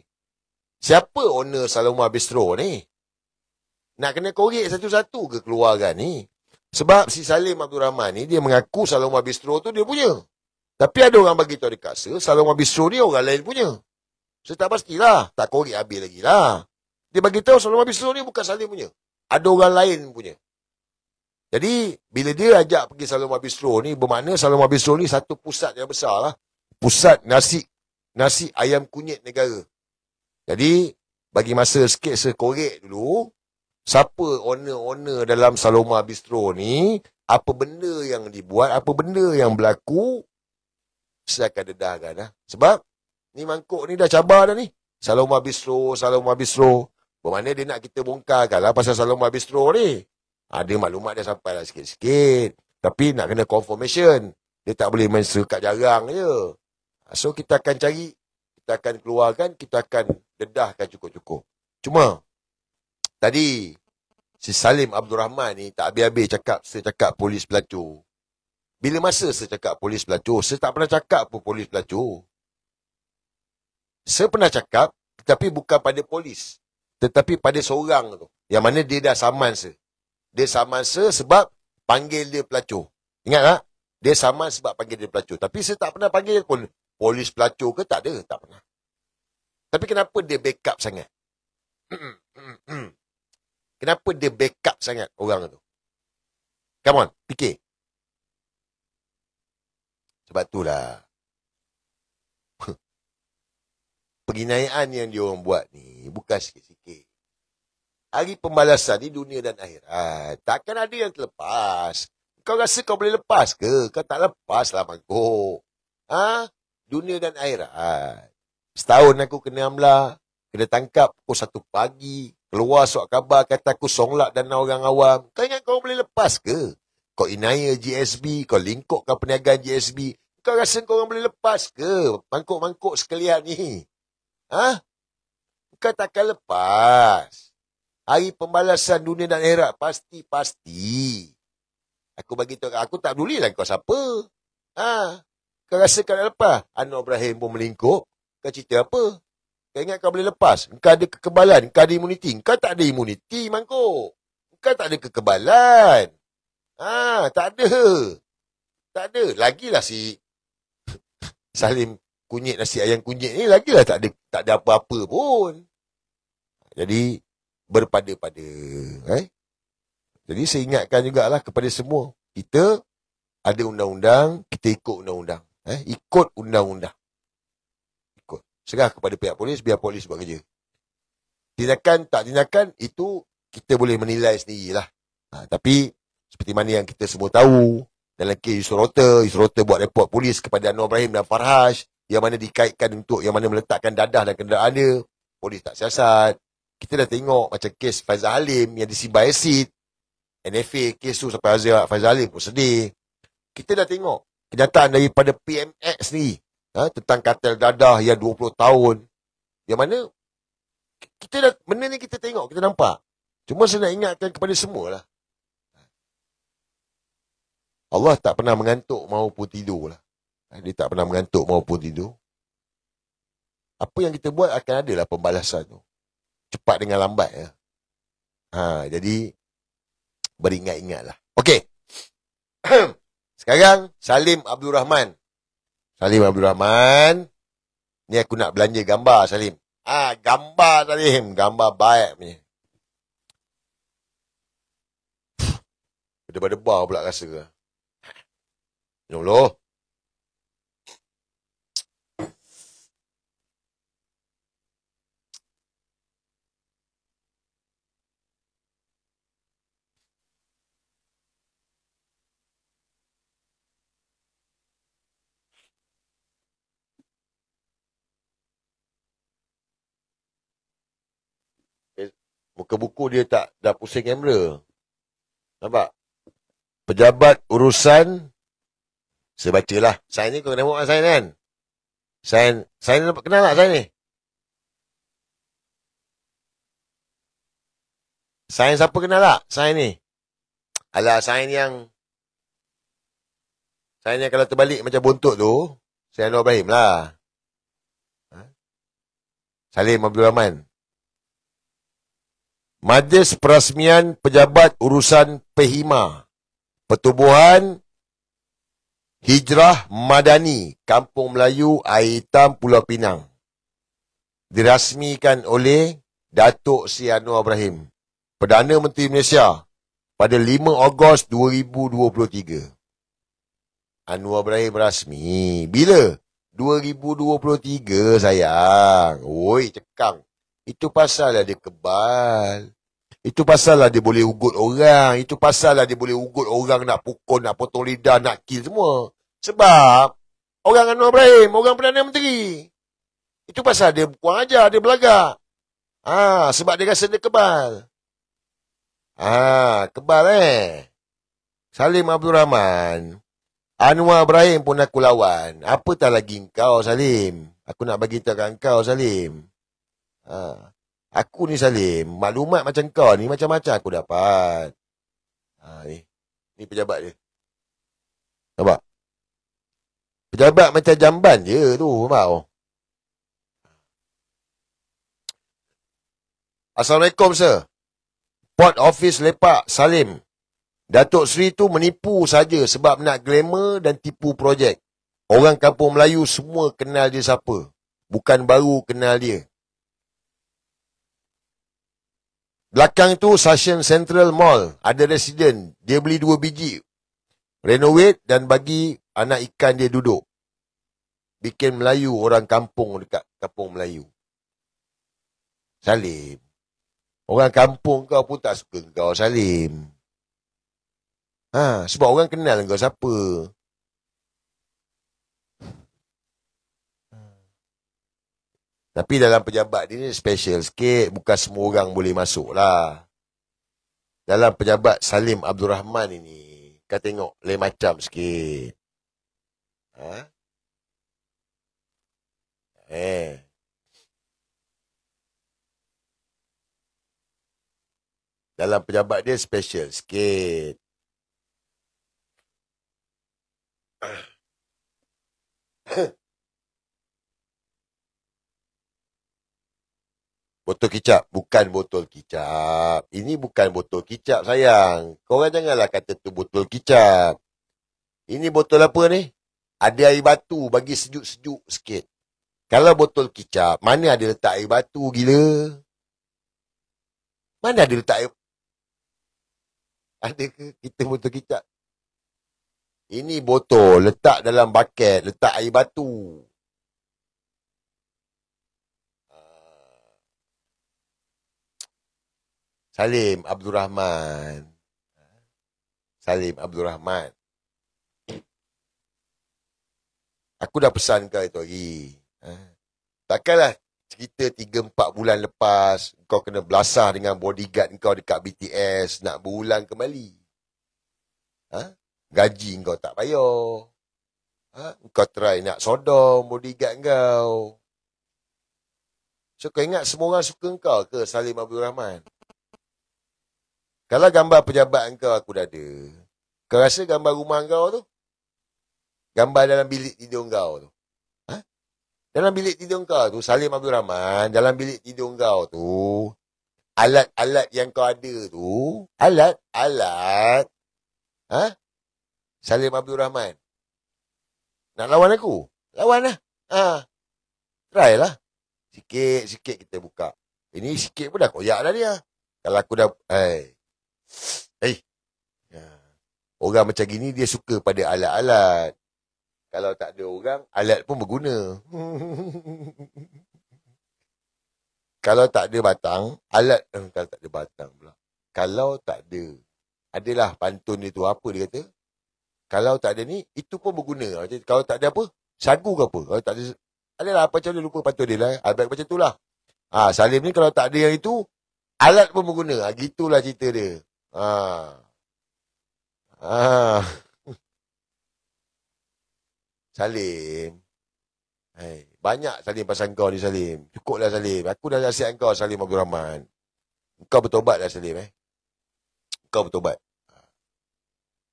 Siapa owner Saloma Bistro ni? Nak kena korek satu-satu ke keluarga ni? Sebab si Salim Abdul Rahman ni, dia mengaku Saloma Bistro tu dia punya. Tapi ada orang bagi tahu dekat saya, Saloma Bistro ni orang lain punya. Saya tak pastilah. Tak korek habis lagi lah. Dia bagi tahu Saloma Bistro ni bukan Salim punya. Ada orang lain punya. Jadi, bila dia ajak pergi Saloma Bistro ni, bermakna Saloma Bistro ni satu pusat yang besar lah. Pusat nasi ayam kunyit negara. Jadi, bagi masa sikit saya korek dulu, siapa owner-owner dalam Saloma Bistro ni, apa benda yang dibuat, apa benda yang berlaku, saya akan dedahkan lah. Sebab, ni mangkuk ni dah cabar dah ni. Saloma Bistro. Bermakna dia nak kita bongkarkan lah pasal Saloma Bistro ni. Ada maklumat dia sampai lah sikit-sikit. Tapi nak kena confirmation. Dia tak boleh main sekat jarang je. So, kita akan cari, kita akan keluarkan, kita akan dedahkan cukup-cukup. Cuma, tadi, si Salim Abdul Rahman ni tak habis-habis saya cakap polis pelacur. Bila masa saya cakap polis pelacur, saya tak pernah cakap pun polis pelacur. Saya pernah cakap, tetapi bukan pada polis. Tetapi pada seorang tu. Yang mana dia dah saman saya. Dia saman saya sebab panggil dia pelacur. Ingat tak? Dia saman sebab panggil dia pelacur. Tapi saya tak pernah panggil pun polis pelacur ke, tak ada. Tak pernah. Tapi kenapa dia backup sangat? Kenapa dia backup sangat orang tu? Come on, fikir. Sebab itulah. Penginayaan yang dia orang buat ni bukan sikit-sikit. Hari pembalasan ni dunia dan akhirat. Takkan ada yang terlepas. Kau rasa kau boleh lepas ke? Kau tak lepas lah mangkuk. Dunia dan akhirat. Setahun aku kena amla. Kena tangkap pukul 1 pagi. Keluar surat khabar kata aku songlak dan orang awam. Kau ingat kau boleh lepas ke? Kau inaya GSB. Kau lingkupkan perniagaan GSB. Kau rasa korang boleh lepas ke mangkuk-mangkuk sekalian ni? Ha? Kau takkan lepas. Hari pembalasan dunia dan akhirat pasti. Aku bagi tahu, aku tak pedulilah kau siapa. Ha? Kau rasa kau nak lepas? Anwar Ibrahim pun melingkup. Kau cerita apa? Kau ingat kau boleh lepas? Kau ada kekebalan, kau ada imuniti. Kau tak ada imuniti, mangkuk. Kau tak ada kekebalan. Ha, tak ada. Tak ada. Lagilah si Salim kunyit nasi ayam kunyit ni, lagilah tak ada apa-apa pun. Jadi, berpada-pada. Jadi, saya ingatkan jugalah kepada semua. Kita ada undang-undang, kita ikut undang-undang. Ikut undang-undang. Ikut. Serah kepada pihak polis, biar polis buat kerja. Tindakan, tak tindakan, itu kita boleh menilai sendirilah. Tapi, seperti mana yang kita semua tahu, dalam kes Yusrota buat report polis kepada Anwar Ibrahim dan Farhaj, yang mana dikaitkan untuk yang mana meletakkan dadah dan kenderaan dia. Polis tak siasat. Kita dah tengok macam kes Faizal Halim yang disibar asid. NFA kes tu sampai Faizal Halim pun sedih. Kita dah tengok kenyataan daripada PMX ni tentang kartel dadah yang 20 tahun. Yang mana kita dah, benda ni kita tengok, kita nampak. Cuma saya nak ingatkan kepada semua lah. Allah tak pernah mengantuk maupun tidur lah. Dia tak pernah mengantuk maupun tidur. Apa yang kita buat akan adalah pembalasan tu. Cepat dengan lambat ya. Jadi beringat-ingatlah. Okey. Sekarang Salim Abdul Rahman. Salim Abdul Rahman. Ni aku nak belanja gambar Salim. Gambar Salim, gambar baik punya. Berdebar-debar pula rasa. Ya Allah. Muka buku dia tak dah pusing kamera. Nampak? Pejabat urusan. Saya bacalah. Sign ni kau kena buat sign kan? Sign nampak kenal tak sign ni? Sign siapa kenal tak? Sign ni. Alah sign yang kalau terbalik macam bontot tu, saya Anwar Ibrahim lah. Salim Abdul Rahman. Majlis Perasmian Pejabat Urusan PHIMA, Pertubuhan Hijrah Madani, Kampung Melayu, Air Hitam, Pulau Pinang. Dirasmikan oleh Datuk Seri Anwar Ibrahim, Perdana Menteri Malaysia, pada 5 Ogos 2023. Anwar Ibrahim rasmi. Bila? 2023 sayang. Oi, cekang. Itu pasal lah dia kebal. Itu pasal lah dia boleh ugut orang. Itu pasal lah dia boleh ugut orang nak pukul, nak potong lidah, nak kill semua. Sebab orang Anwar Ibrahim, orang Perdana Menteri. Itu pasal dia kurang ajar, dia belagak. Sebab dia rasa dia kebal. Kebal Salim Abdul Rahman. Anwar Ibrahim pun aku lawan. Apa tak lagi kau Salim? Aku nak bagi tahu kat kau Salim. Aku ni Salim, maklumat macam kau ni macam-macam aku dapat. Ni pejabat dia. Nampak? Pejabat macam jamban je tu, nampak? Assalamualaikum sir. Port Office Lepak Salim. Datuk Seri tu menipu saja sebab nak glamour dan tipu projek. Orang kampung Melayu semua kenal dia siapa. Bukan baru kenal dia. Belakang tu Sashian Central Mall. Ada residen. Dia beli 2 biji. Renovate dan bagi anak ikan dia duduk. Bikin Melayu orang kampung dekat kampung Melayu. Salim. Orang kampung kau pun tak suka kau Salim. Sebab orang kenal kau siapa. Tapi dalam pejabat ni special sikit. Bukan semua orang boleh masuk lah. Dalam pejabat Salim Abdul Rahman ini, kau tengok lain macam sikit. Ha? Dalam pejabat dia special sikit. Botol kicap. Bukan botol kicap. Ini bukan botol kicap, sayang. Korang janganlah kata tu botol kicap. Ini botol apa ni? Ada air batu bagi sejuk-sejuk sikit. Kalau botol kicap, mana ada letak air batu, gila? Mana ada letak air... Ada ke kita botol kicap? Ini botol, letak dalam buket, letak air batu. Salim Abdul Rahman. Salim Abdul Rahman. Aku dah pesan kau itu hari. Takkanlah cerita 3-4 bulan lepas kau kena belasah dengan bodyguard kau dekat BTS nak berulang kembali. Gaji kau tak bayar. Kau try nak sodom bodyguard kau. So kau ingat semua orang suka kau ke, Salim Abdul Rahman? Kalau gambar pejabat kau aku dah ada. Kau rasa gambar rumah kau tu? Gambar dalam bilik tidur kau tu. Dalam bilik tidur kau tu, Salim Abdul Rahman, dalam bilik tidur kau tu, alat-alat yang kau ada tu, alat, Salim Abdul Rahman. Nak lawan aku? Lawan lah. Try lah. Sikit-sikit kita buka. Ini sikit pun dah koyak dah dia. Kalau aku dah, orang macam gini dia suka pada alat-alat. Kalau tak ada orang, alat pun berguna. Kalau tak ada batang, alat... Kalau tak ada batang pula. Kalau tak ada... Adalah pantun dia tu. Apa dia kata? Kalau tak ada ni, itu pun berguna. Kalau tak ada apa? Sagu ke apa? Kalau tak ada... Adalah apa macam dia lupa pantun dia lah. Macam tu lah. Salim ni kalau tak ada yang itu, alat pun berguna. Gitulah cerita dia. Salim. Banyak Salim pasal kau ni, Salim. Cukuplah, Salim. Aku dah nasihat kau, Salim Abdul Rahman. Kau bertobat dah, Salim. Kau bertobat.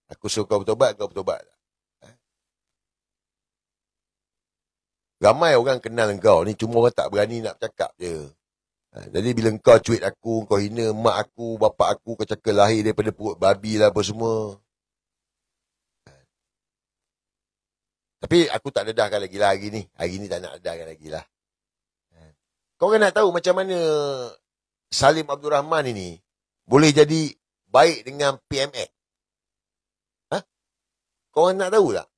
Aku suruh kau bertobat, kau bertobat. Ramai orang kenal kau ni, cuma orang tak berani nak bercakap je. Jadi bila kau cuit aku, kau hina mak aku, bapak aku, kau cakap lahir daripada perut babi lah apa semua. Tapi aku tak dedahkan lagi lah hari ni. Hari ni tak nak dedahkan lagi lah. Kau kan nak tahu macam mana Salim Abdul Rahman ini boleh jadi baik dengan PMX? Kau nak tahu tak?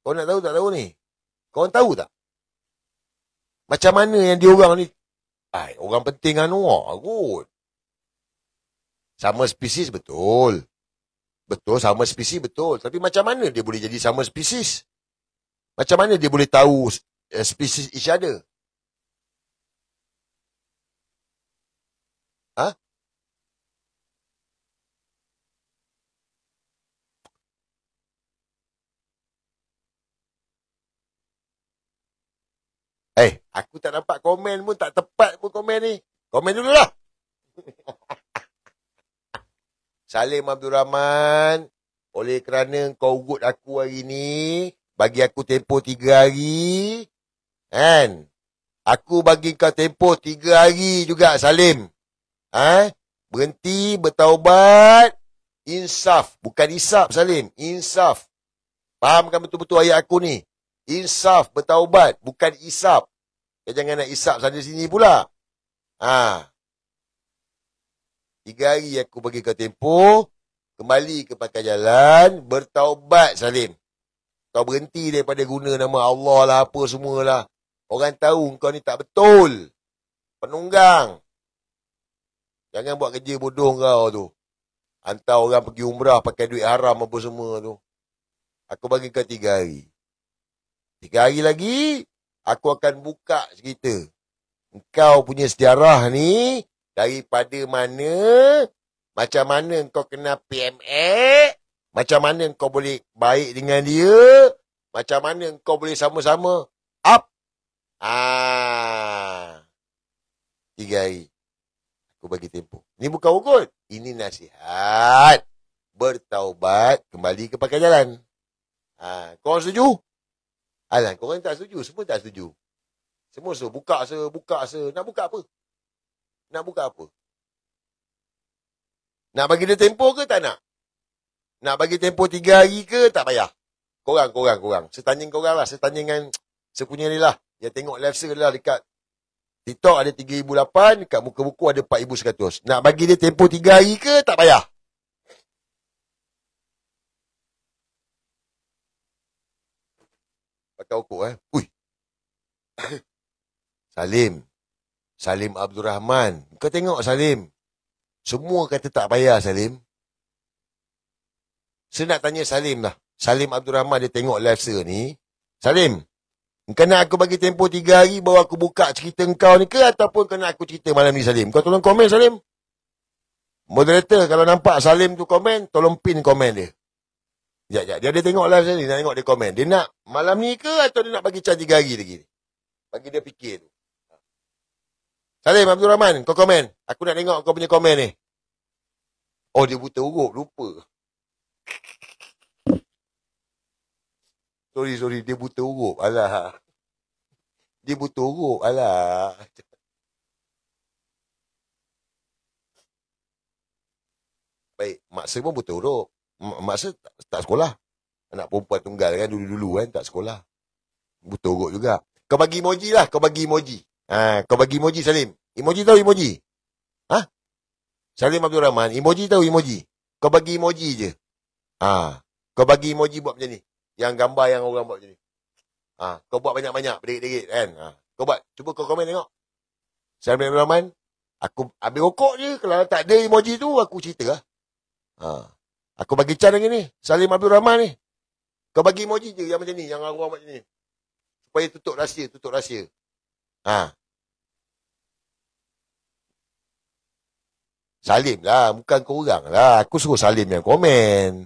Kau nak tahu tak tahu ni? Kau tahu tak? Macam mana yang dia orang ni? Orang penting Anwar kot. Sama spesies betul. Betul, sama spesies betul. Tapi macam mana dia boleh jadi sama spesies? Macam mana dia boleh tahu spesies each other? Aku tak dapat komen pun, tak tepat pun komen ni. Komen dululah. Salim Abdul Rahman, oleh kerana kau ugut aku hari ni, bagi aku tempoh 3 hari, kan? Aku bagi kau tempoh 3 hari juga, Salim. Berhenti, bertaubat, insaf. Bukan isap, Salim. Insaf. Fahamkan betul-betul ayat aku ni. Insaf, bertaubat, bukan isap. Jangan nak isap sana sini pula. 3 hari aku bagi kau tempoh, kembali ke pakai jalan, bertaubat, Salim. Kau berhenti daripada guna nama Allah lah, apa semualah. Orang tahu kau ni tak betul. Penunggang. Jangan buat kerja bodoh kau tu. Hantar orang pergi umrah pakai duit haram apa semua tu. Aku bagi kau 3 hari. 3 hari lagi, aku akan buka cerita. Engkau punya sejarah ni, daripada mana, macam mana kau kena PMX, Macam mana kau boleh baik dengan dia? Macam mana kau boleh sama-sama up? 3 hari. Aku bagi tempoh. Ini bukan ugut. Ini nasihat. Bertaubat, kembali ke pakai jalan. Korang setuju? Alah, korang tak setuju. Semua tak setuju. Semua suruh buka se. Nak buka apa? Nak bagi dia tempoh ke tak nak? Nak bagi tempoh 3 hari ke tak payah? Korang. Setanding korang lah. Setanding dengan sepunya ni lah. Yang tengok live saya lah dekat TikTok ada 3,008. Dekat muka buku ada 4,100. Nak bagi dia tempoh 3 hari ke tak payah? Pakai ukur Ui. Salim Abdul Rahman. Kau tengok Salim. Semua kata tak payah Salim. Saya nak tanya Salim lah. Salim Abdul Rahman dia tengok live saya ni. Salim. Kau nak aku bagi tempoh 3 hari baru aku buka cerita kau ni ke? Ataupun kau nak aku cerita malam ni Salim? Kau tolong komen Salim. Moderator kalau nampak Salim tu komen, tolong pin komen dia. Sekejap. Dia tengok live saya ni. Nak tengok dia komen. Dia nak malam ni ke atau dia nak bagi charge 3 hari lagi? Bagi dia fikir tu. Salim Abdul Rahman, kau komen. Aku nak tengok kau punya komen ni. Oh, dia buta huruf. Lupa. Sorry. Dia buta huruf. Alah. Dia buta huruf. Alah. Baik. Mak saya pun buta huruf. Mak saya tak sekolah. Anak perempuan tunggal kan. Dulu-dulu kan. Tak sekolah. Buta huruf juga. Kau bagi emoji lah. Kau bagi emoji. Kau bagi emoji Salim. Emoji tahu emoji? Salim Abdul Rahman. Emoji tahu emoji? Kau bagi emoji je. Kau bagi emoji buat macam ni. Yang gambar yang orang buat macam ni. Kau buat banyak-banyak. Berikit-berikit kan. Kau buat. Cuba kau komen tengok. Salim Abdul Rahman. Aku ambil rokok je. Kalau tak ada emoji tu, aku cerita lah. Aku bagi can lagi ni. Salim Abdul Rahman ni. Kau bagi emoji je yang macam ni. Yang orang buat macam ni. Supaya tutup rahsia. Salim lah. Bukan korang lah. Aku suruh Salim yang komen.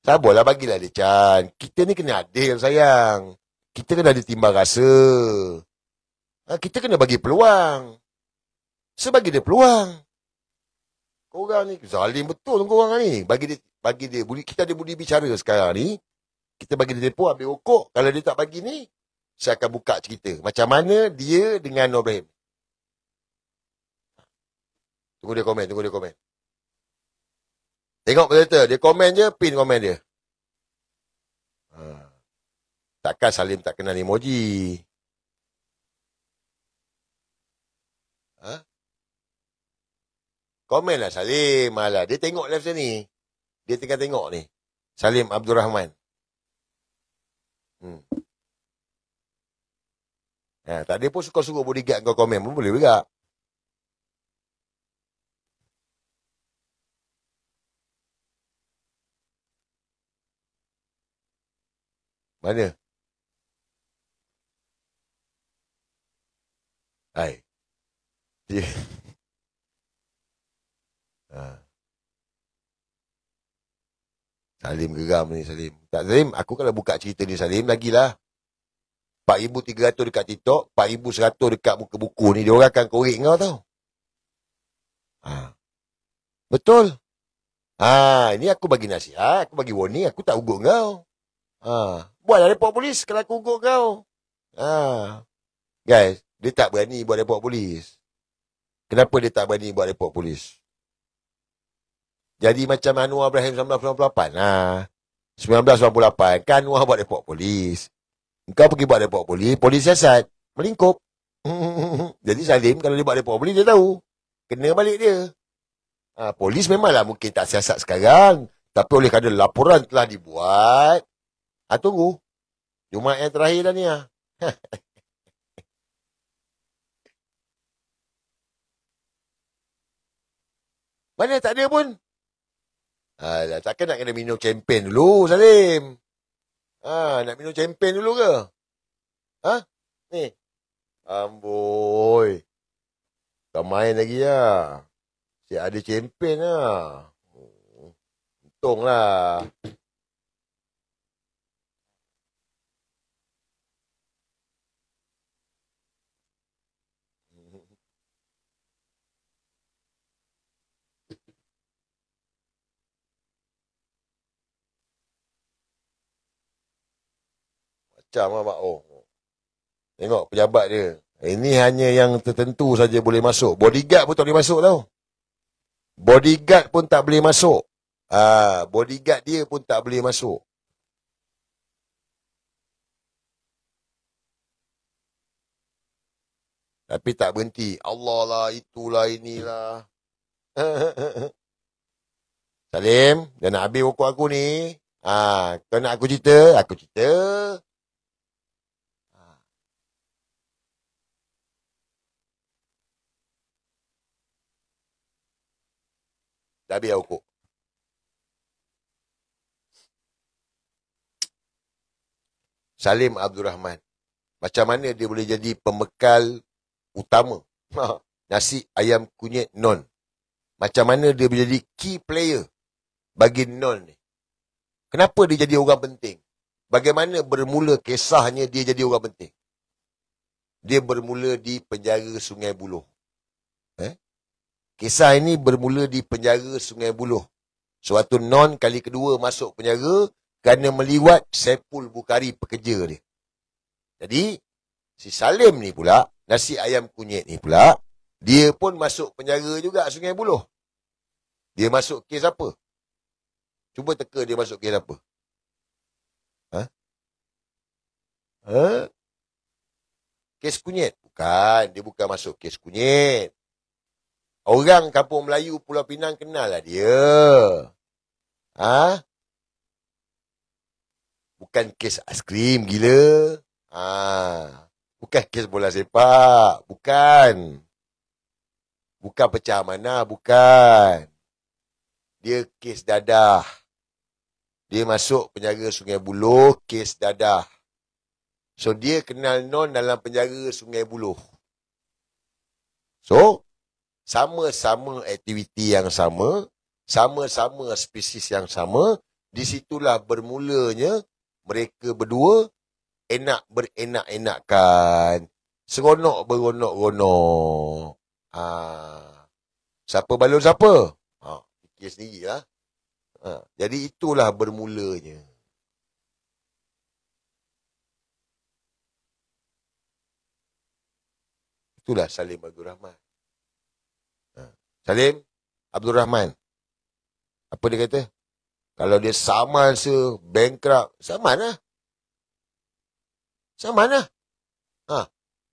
Sabarlah bagilah dia can. Kita ni kena adil sayang. Kita kena ada timbang rasa. Kita kena bagi peluang. Sebagi dia peluang. Korang ni zalim betul korang ni. Bagi dia kita ada budi bicara sekarang ni. Kita bagi dia tempoh ambil rokok. Kalau dia tak bagi ni, saya akan buka cerita. Macam mana dia dengan Nur Ibrahim. Tunggu dia komen. Tengok betul dia komen je, pin komen dia. Takkan Salim tak kenal emoji. Komen lah Salim. Malah dia tengok live saya ni. Dia tengah tengok ni. Salim Abdul Rahman. Tak ada pun suka-suka bodyguard kau komen pun boleh juga. Mana? Hai. Dia. Salim geram ni Salim. Tak Salim, aku kalau buka cerita ni Salim, lagilah. 4,300 dekat TikTok, 4,100 dekat muka buku ni. Dia orang akan korek kau tau. Betul. Ini aku bagi nasihat, aku bagi warning, aku tak ugut kau. Buatlah report polis kalau aku ugut kau. Guys, dia tak berani buat report polis. Kenapa dia tak berani buat report polis? Jadi macam Anwar Ibrahim 1998. 1998 kan Anwar buat report polis. Kau pergi buat report polis, polis siasat, melingkup. Jadi Salim kalau dia buat report polis dia tahu. Kena balik dia. Polis memanglah mungkin tak siasat sekarang. Tapi oleh kerana laporan telah dibuat. Tunggu. Jumaat yang terakhir dah ni. Mana tak ada pun. Alah, takkan nak kena minum champagne dulu, Salim? Nak minum champagne dulu ke? Ni. Amboi. Kau main lagi lah. Siap ada champagne lah. Untung lah. Macam lah Mak Oh. Tengok pejabat dia. Ini hanya yang tertentu saja boleh masuk. Bodyguard pun tak boleh masuk tau. Bodyguard pun tak boleh masuk. Bodyguard dia pun tak boleh masuk. Tapi tak berhenti. Allah lah, itulah, inilah. Salim, dah nak habis pokok aku ni. Kau nak aku cerita? Aku cerita. Dah habis pokok. Salim Abdul Rahman. Macam mana dia boleh jadi pembekal utama? Nasi ayam kunyit non. Macam mana dia boleh jadi key player bagi non ni? Kenapa dia jadi orang penting? Bagaimana bermula kisahnya dia jadi orang penting? Dia bermula di penjara Sungai Buloh. Kisah ini bermula di penjara Sungai Buloh. Suatu non kali kedua masuk penjara kerana meliwat Saiful Bukhari pekerja dia. Jadi, si Salim ni pula, nasi ayam kunyit ni pula, dia pun masuk penjara juga Sungai Buloh. Dia masuk kes apa? Cuba teka dia masuk kes apa? Kes kunyit? Bukan, dia bukan masuk kes kunyit. Orang kampung Melayu Pulau Pinang kenal lah dia. Bukan kes aiskrim, gila. Bukan kes bola sepak. Bukan. Bukan pecah mana, bukan. Dia kes dadah. Dia masuk penjara Sungai Buloh, kes dadah. So, dia kenal non dalam penjara Sungai Buloh. So, sama-sama aktiviti yang sama, sama-sama spesies yang sama, disitulah bermulanya mereka berdua berenak-enakkan. Seronok beronok-ronok. Siapa balon siapa? Fikir sendirilah. Jadi itulah bermulanya. Itulah Salim Abdul Rahman. Salim Abdul Rahman. Apa dia kata? Kalau dia saman bankrupt, saman lah. Saman lah.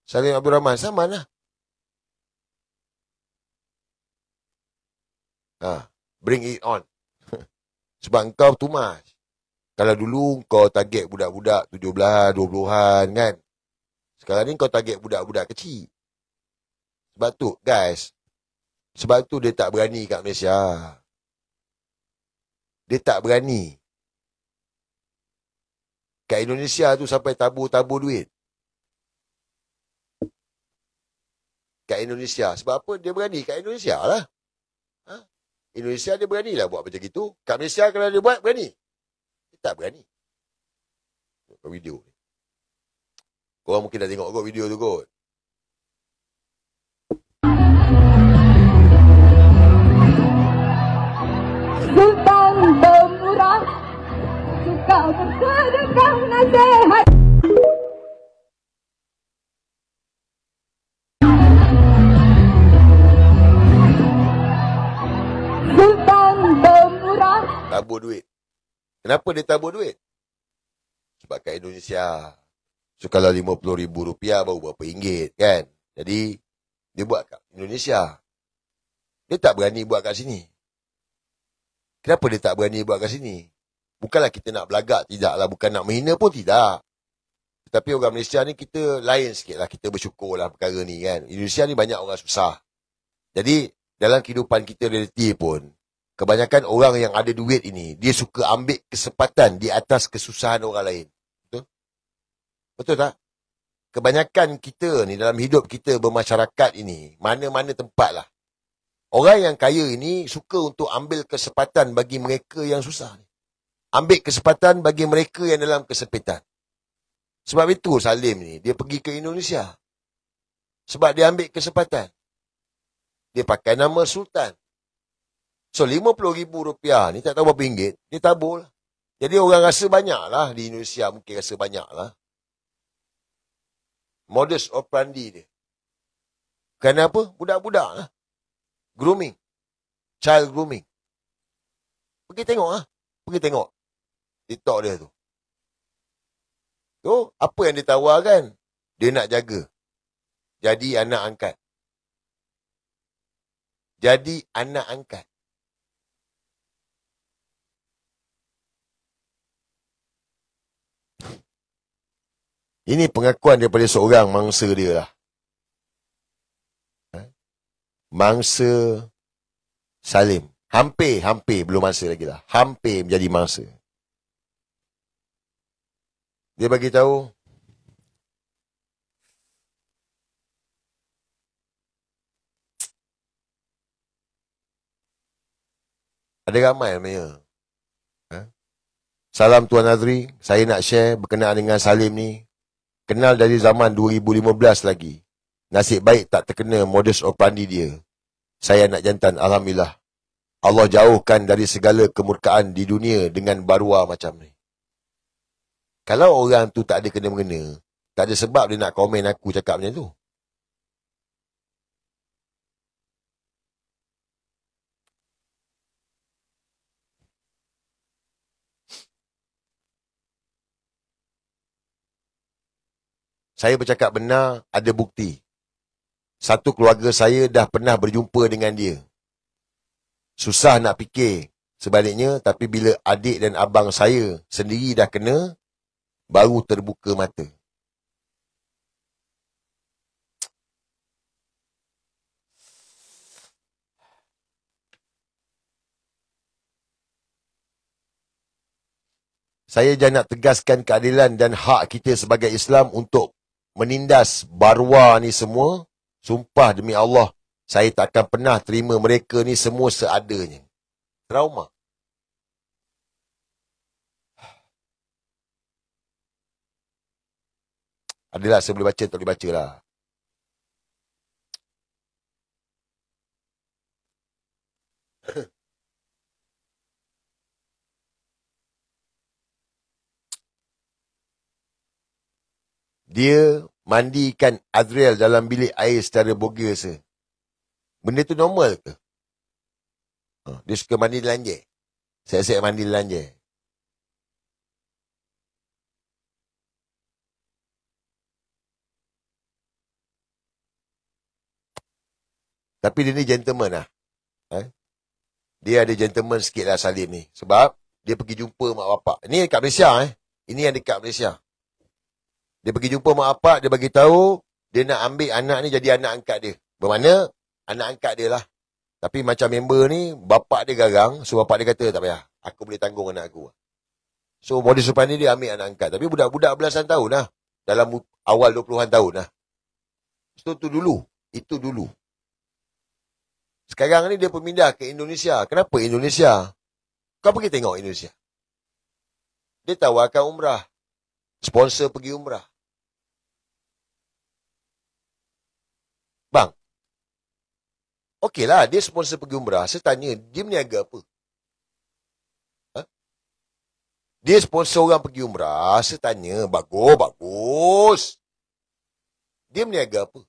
Salim Abdul Rahman, saman lah. Bring it on. Sebab engkau too much. Kalau dulu kau target budak-budak 17, 20-an kan. Sekarang ni kau target budak-budak kecil. Sebab tu, guys. Sebab tu dia tak berani kat Malaysia. Dia tak berani. Kat Indonesia tu sampai tabur-tabur duit. Kat Indonesia. Sebab apa dia berani? Kat Indonesia lah. Indonesia dia berani lah buat macam gitu. Kat Malaysia kalau dia buat, berani. Dia tak berani. Tengok video ni. Korang mungkin dah tengok kot video tu kot. Sultan pemurah suka bersedekah nasihat. Sultan pemurah tabur duit. Kenapa dia tabur duit? Sebab kat Indonesia. So kalau RM50,000 baru berapa ringgit kan. Jadi dia buat kat Indonesia. Dia tak berani buat kat sini. Kenapa dia tak berani buat kat sini? Bukanlah kita nak belagak, tidaklah. Bukan nak menghina pun, tidak. Tetapi orang Malaysia ni kita lain sikit lah. Kita bersyukur lah perkara ni kan. Indonesia ni banyak orang susah. Jadi dalam kehidupan kita realiti pun, kebanyakan orang yang ada duit ini, dia suka ambil kesempatan di atas kesusahan orang lain. Betul? Betul tak? Kebanyakan kita ni dalam hidup kita bermasyarakat ini, mana-mana tempat lah. Orang yang kaya ini suka untuk ambil kesempatan bagi mereka yang susah. Ambil kesempatan bagi mereka yang dalam kesempitan. Sebab itu Salim ni, dia pergi ke Indonesia. Sebab dia ambil kesempatan. Dia pakai nama Sultan. So, RM50,000 ni tak tahu berapa ringgit, dia tabur lah. Jadi orang rasa banyak lah di Indonesia, mungkin rasa banyak lah. Modus operandi dia. Kenapa? Budak-budak lah. Grooming. Child grooming. Pergi tengok lah. Pergi tengok TikTok dia tu. Tu, apa yang dia tawarkan? Dia nak jaga. Jadi anak angkat. Jadi anak angkat. Ini pengakuan daripada seorang mangsa dia lah. Mangsa Salim. Hampir belum mangsa lagi lah. Hampir menjadi mangsa. Dia bagi tahu ada ramai namanya. Salam Tuan Azri, saya nak share berkenaan dengan Salim ni. Kenal dari zaman 2015 lagi. Nasib baik tak terkena modus operandi dia. Saya anak jantan, alhamdulillah. Allah jauhkan dari segala kemurkaan di dunia dengan barua macam ni. Kalau orang tu tak ada kena-mengena, tak ada sebab dia nak komen aku cakap macam tu. Saya bercakap benar, ada bukti. Satu keluarga saya dah pernah berjumpa dengan dia. Susah nak fikir sebaliknya, tapi bila adik dan abang saya sendiri dah kena, baru terbuka mata. Saya jangan nak tegaskan keadilan dan hak kita sebagai Islam untuk menindas barwa ni semua. Sumpah demi Allah, saya tak akan pernah terima mereka ni semua seadanya. Trauma. Adalah saya boleh baca, tak boleh baca lah. Dia mandikan Azriel dalam bilik air secara bogil se. Benda tu normal ke? Dia suka mandi lanjir. Saya mandi lanjir. Tapi dia ni gentleman lah. Dia ada gentleman sikit lah Salim ni. Sebab dia pergi jumpa mak bapak. Ini dekat Malaysia. Ini yang dekat Malaysia. Dia pergi jumpa mak bapak, dia bagi tahu dia nak ambil anak ni jadi anak angkat dia. Bermakna anak angkat dia lah. Tapi macam member ni, bapak dia garang, so bapak dia kata, tak payah, aku boleh tanggung anak aku. So modus operandi dia ambil anak angkat. Tapi budak-budak belasan tahun lah. Dalam awal 20-an tahun lah. So itu dulu. Sekarang ni dia pemindah ke Indonesia. Kenapa Indonesia? Kau pergi tengok Indonesia. Dia tawarkan umrah. Sponsor pergi umrah. Bang, okeylah, dia sponsor pergi umrah. Saya tanya, dia berniaga apa? Dia sponsor orang pergi umrah. Saya tanya, bagus. Dia berniaga apa?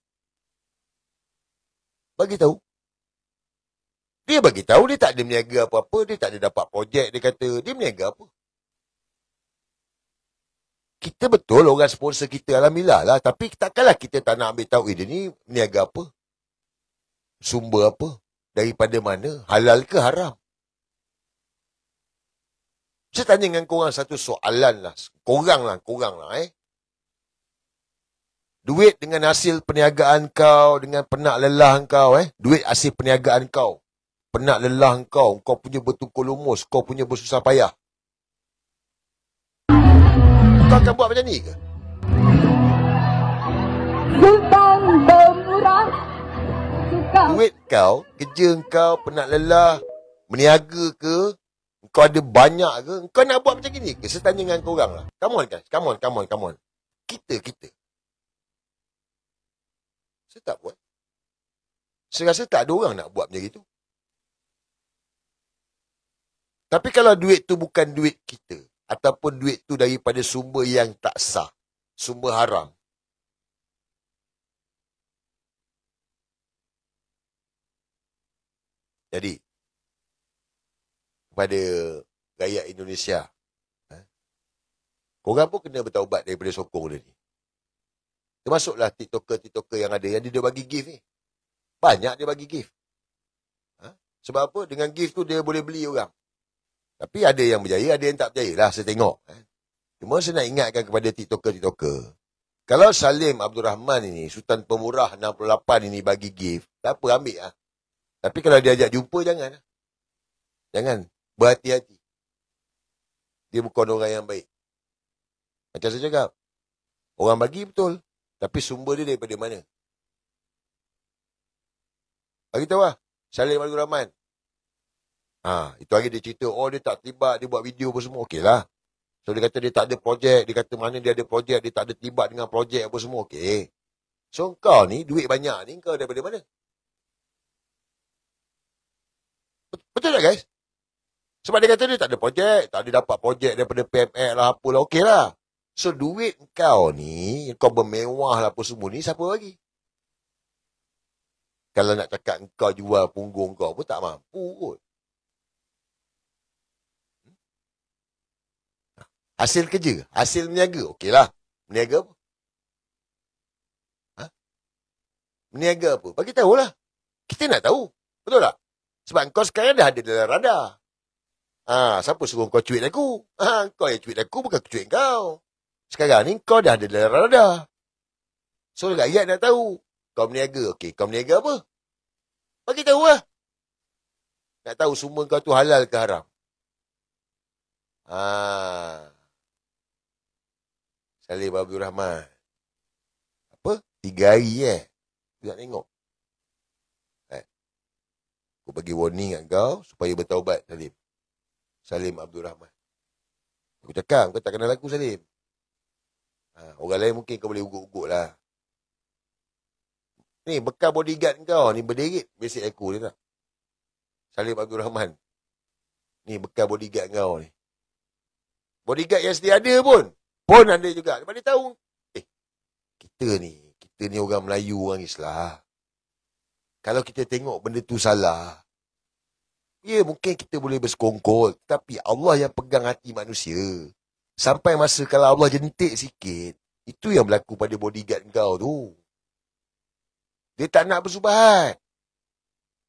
Bagi tahu. Dia bagi tahu dia tak ada berniaga apa-apa. Dia tak ada dapat projek. Dia kata, dia berniaga apa? Kita betul orang sponsor kita, alhamdulillah lah. Tapi takkanlah kita tak nak ambil tahu, dia ni berniaga apa? Sumber apa? Daripada mana? Halal ke haram? Saya tanya dengan korang satu soalan lah. Korang lah. Duit dengan hasil perniagaan kau, dengan penat lelah kau, duit hasil perniagaan kau, penat lelah kau punya bertukul lumus, kau punya bersusah payah. Kau akan buat macam ni ke? Sultan pemurah suka duit kau, kerja kau, penat lelah, meniaga ke, kau ada banyak ke, kau nak buat macam ni ke? Saya tanya dengan korang lah. Come on guys, come on. Kita. Saya tak buat. Saya rasa tak ada orang nak buat macam itu. Tapi kalau duit tu bukan duit kita, ataupun duit tu daripada sumber yang tak sah, sumber haram, jadi, kepada rakyat Indonesia, korang pun kena bertaubat daripada sokong dia ni. Termasuklah TikToker yang ada, yang dia bagi gift ni. Banyak dia bagi gift. Sebab apa? Dengan gift tu dia boleh beli orang. Tapi ada yang berjaya, ada yang tak berjaya lah, saya tengok. Cuma saya nak ingatkan kepada TikToker. Kalau Salim Abdul Rahman ini, Sultan Pemurah 68 ini bagi gift, tak apa, ambil lah. Tapi kalau dia ajak jumpa, jangan. Jangan. Berhati-hati. Dia bukan orang yang baik. Macam saya cakap. Orang bagi betul. Tapi sumber dia daripada mana? Bagi tahu lah. Salim Abdul Rahman. Itu hari dia cerita, dia tak terlibat, dia buat video apa semua. Okey lah. So dia kata dia tak ada projek. Dia kata mana dia ada projek, dia tak ada terlibat dengan projek apa semua. Okey. So kau ni, duit banyak ni, kau daripada mana? Betul tak guys? Sebab dia kata dia tak ada projek, tak ada dapat projek daripada PMX lah, apalah, okey lah. So duit kau ni, kau bermewah lah apa semua ni, siapa bagi? Kalau nak cakap kau jual punggung kau pun tak mampu kot. Hasil kerja, hasil meniaga, okey lah. Meniaga apa? Meniaga apa? Bagi tahulah. Kita nak tahu. Betul tak? Sebab kau sekarang dah ada dalam radar. Siapa suruh kau cuit aku? Kau yang cuit aku, bukan aku cuit kau. Sekarang ni kau dah ada dalam radar. So rakyat nak tahu. Kau meniaga. Okey, kau meniaga apa? Bagi tahu lah. Nak tahu sumber kau tu halal ke haram. Salim Abdul Rahman. Apa? 3 hari nak tengok. Aku bagi warning kat kau supaya bertaubat, Salim. Salim Abdul Rahman. Aku cakap, kau tak kenal aku, Salim. Orang lain mungkin kau boleh ugut-ugut lah. Ni, bekal bodyguard kau ni berderit. Basic aku dia tak. Salim Abdul Rahman. Ni, bekal bodyguard kau ni. Bodyguard yang sedia ada pun. Pun ada juga. Sebab dia tahu. Kita ni orang Melayu, orang Islam. Kalau kita tengok benda tu salah, ya mungkin kita boleh bersekongkol. Tapi Allah yang pegang hati manusia. Sampai masa kalau Allah jentik sikit, itu yang berlaku pada bodyguard kau tu. Dia tak nak bersubahat.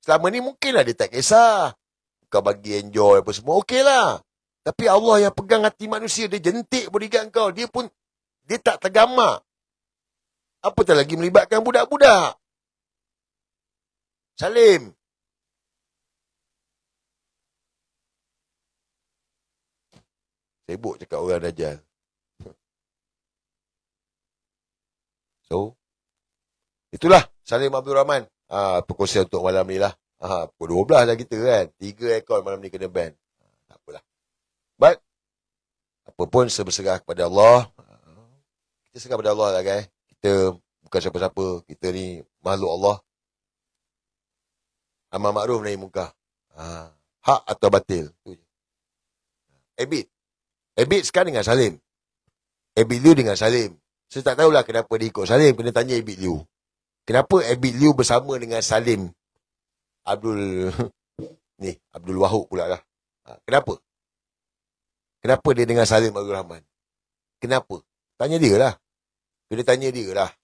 Selama ni mungkinlah dia tak kisah. Kau bagi enjoy apa semua, okey lah. Tapi Allah yang pegang hati manusia, dia jentik bodyguard kau. Dia pun, dia tak tergamak. Apatah lagi melibatkan budak-budak. Salim. Sibuk cakap orang Dajjal. So, itulah Salim Abdul Rahman. Perkongsian untuk malam ni lah. Pukul 12 dah kita kan. 3 ekor malam ni kena ban. Tak apalah. But, apapun berserah kepada Allah. Kita serah kepada Allah lah guys. Kita bukan siapa-siapa. Kita ni makhluk Allah. Amar makruf nahi munkar. Hak atau batil. Ebit sekarang dengan Salim. Ebit Liu dengan Salim. Saya tak tahulah kenapa dia ikut Salim. Kena tanya Ebit Liu. Kenapa Ebit Liu bersama dengan Salim Abdul Wahab pula lah. Kenapa? Kenapa dia dengan Salim Abdul Rahman? Kenapa? Tanya dia lah. Kena tanya dia lah.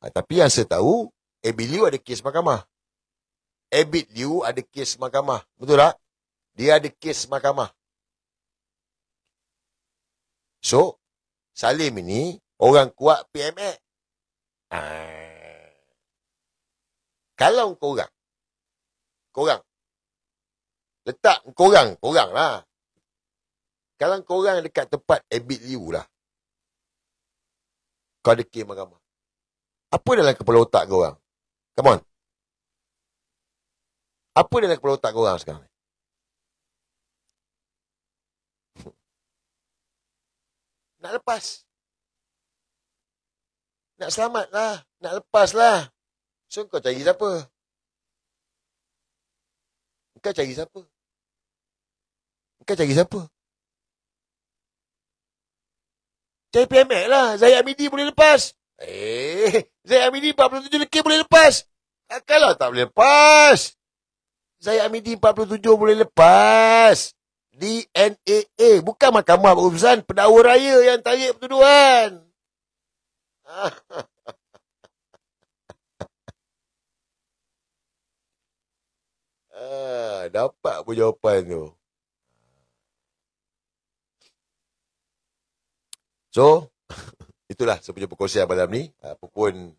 Tapi yang saya tahu, Ebit Liu ada kes mahkamah. Ebit Liu ada kes mahkamah. Betul tak? Dia ada kes mahkamah. So, Salim ini orang kuat PMX. Kalau korang letak korang lah. Kalau korang dekat tempat Ebit Liu lah, kau ada kes mahkamah. Apa dalam kepala otak korang? Come on. Apa dia nak kepala otak korang sekarang? Nak lepas. Nak selamat lah. Nak lepas lah. So, kau cari siapa? Kau cari siapa? Kau cari siapa? Cari PMX lah. Zahid Hamidi boleh lepas. Zahid Hamidi 47 leki boleh lepas. Kalau tak boleh lepas. Zahid Hamidi 47 boleh lepas. DNAA. Bukan Mahkamah Berurusan. Pendakwa raya yang tarik pertuduhan. Dapat pun jawapan tu. So, itulah saya punya perkongsian malam ni. Apa pun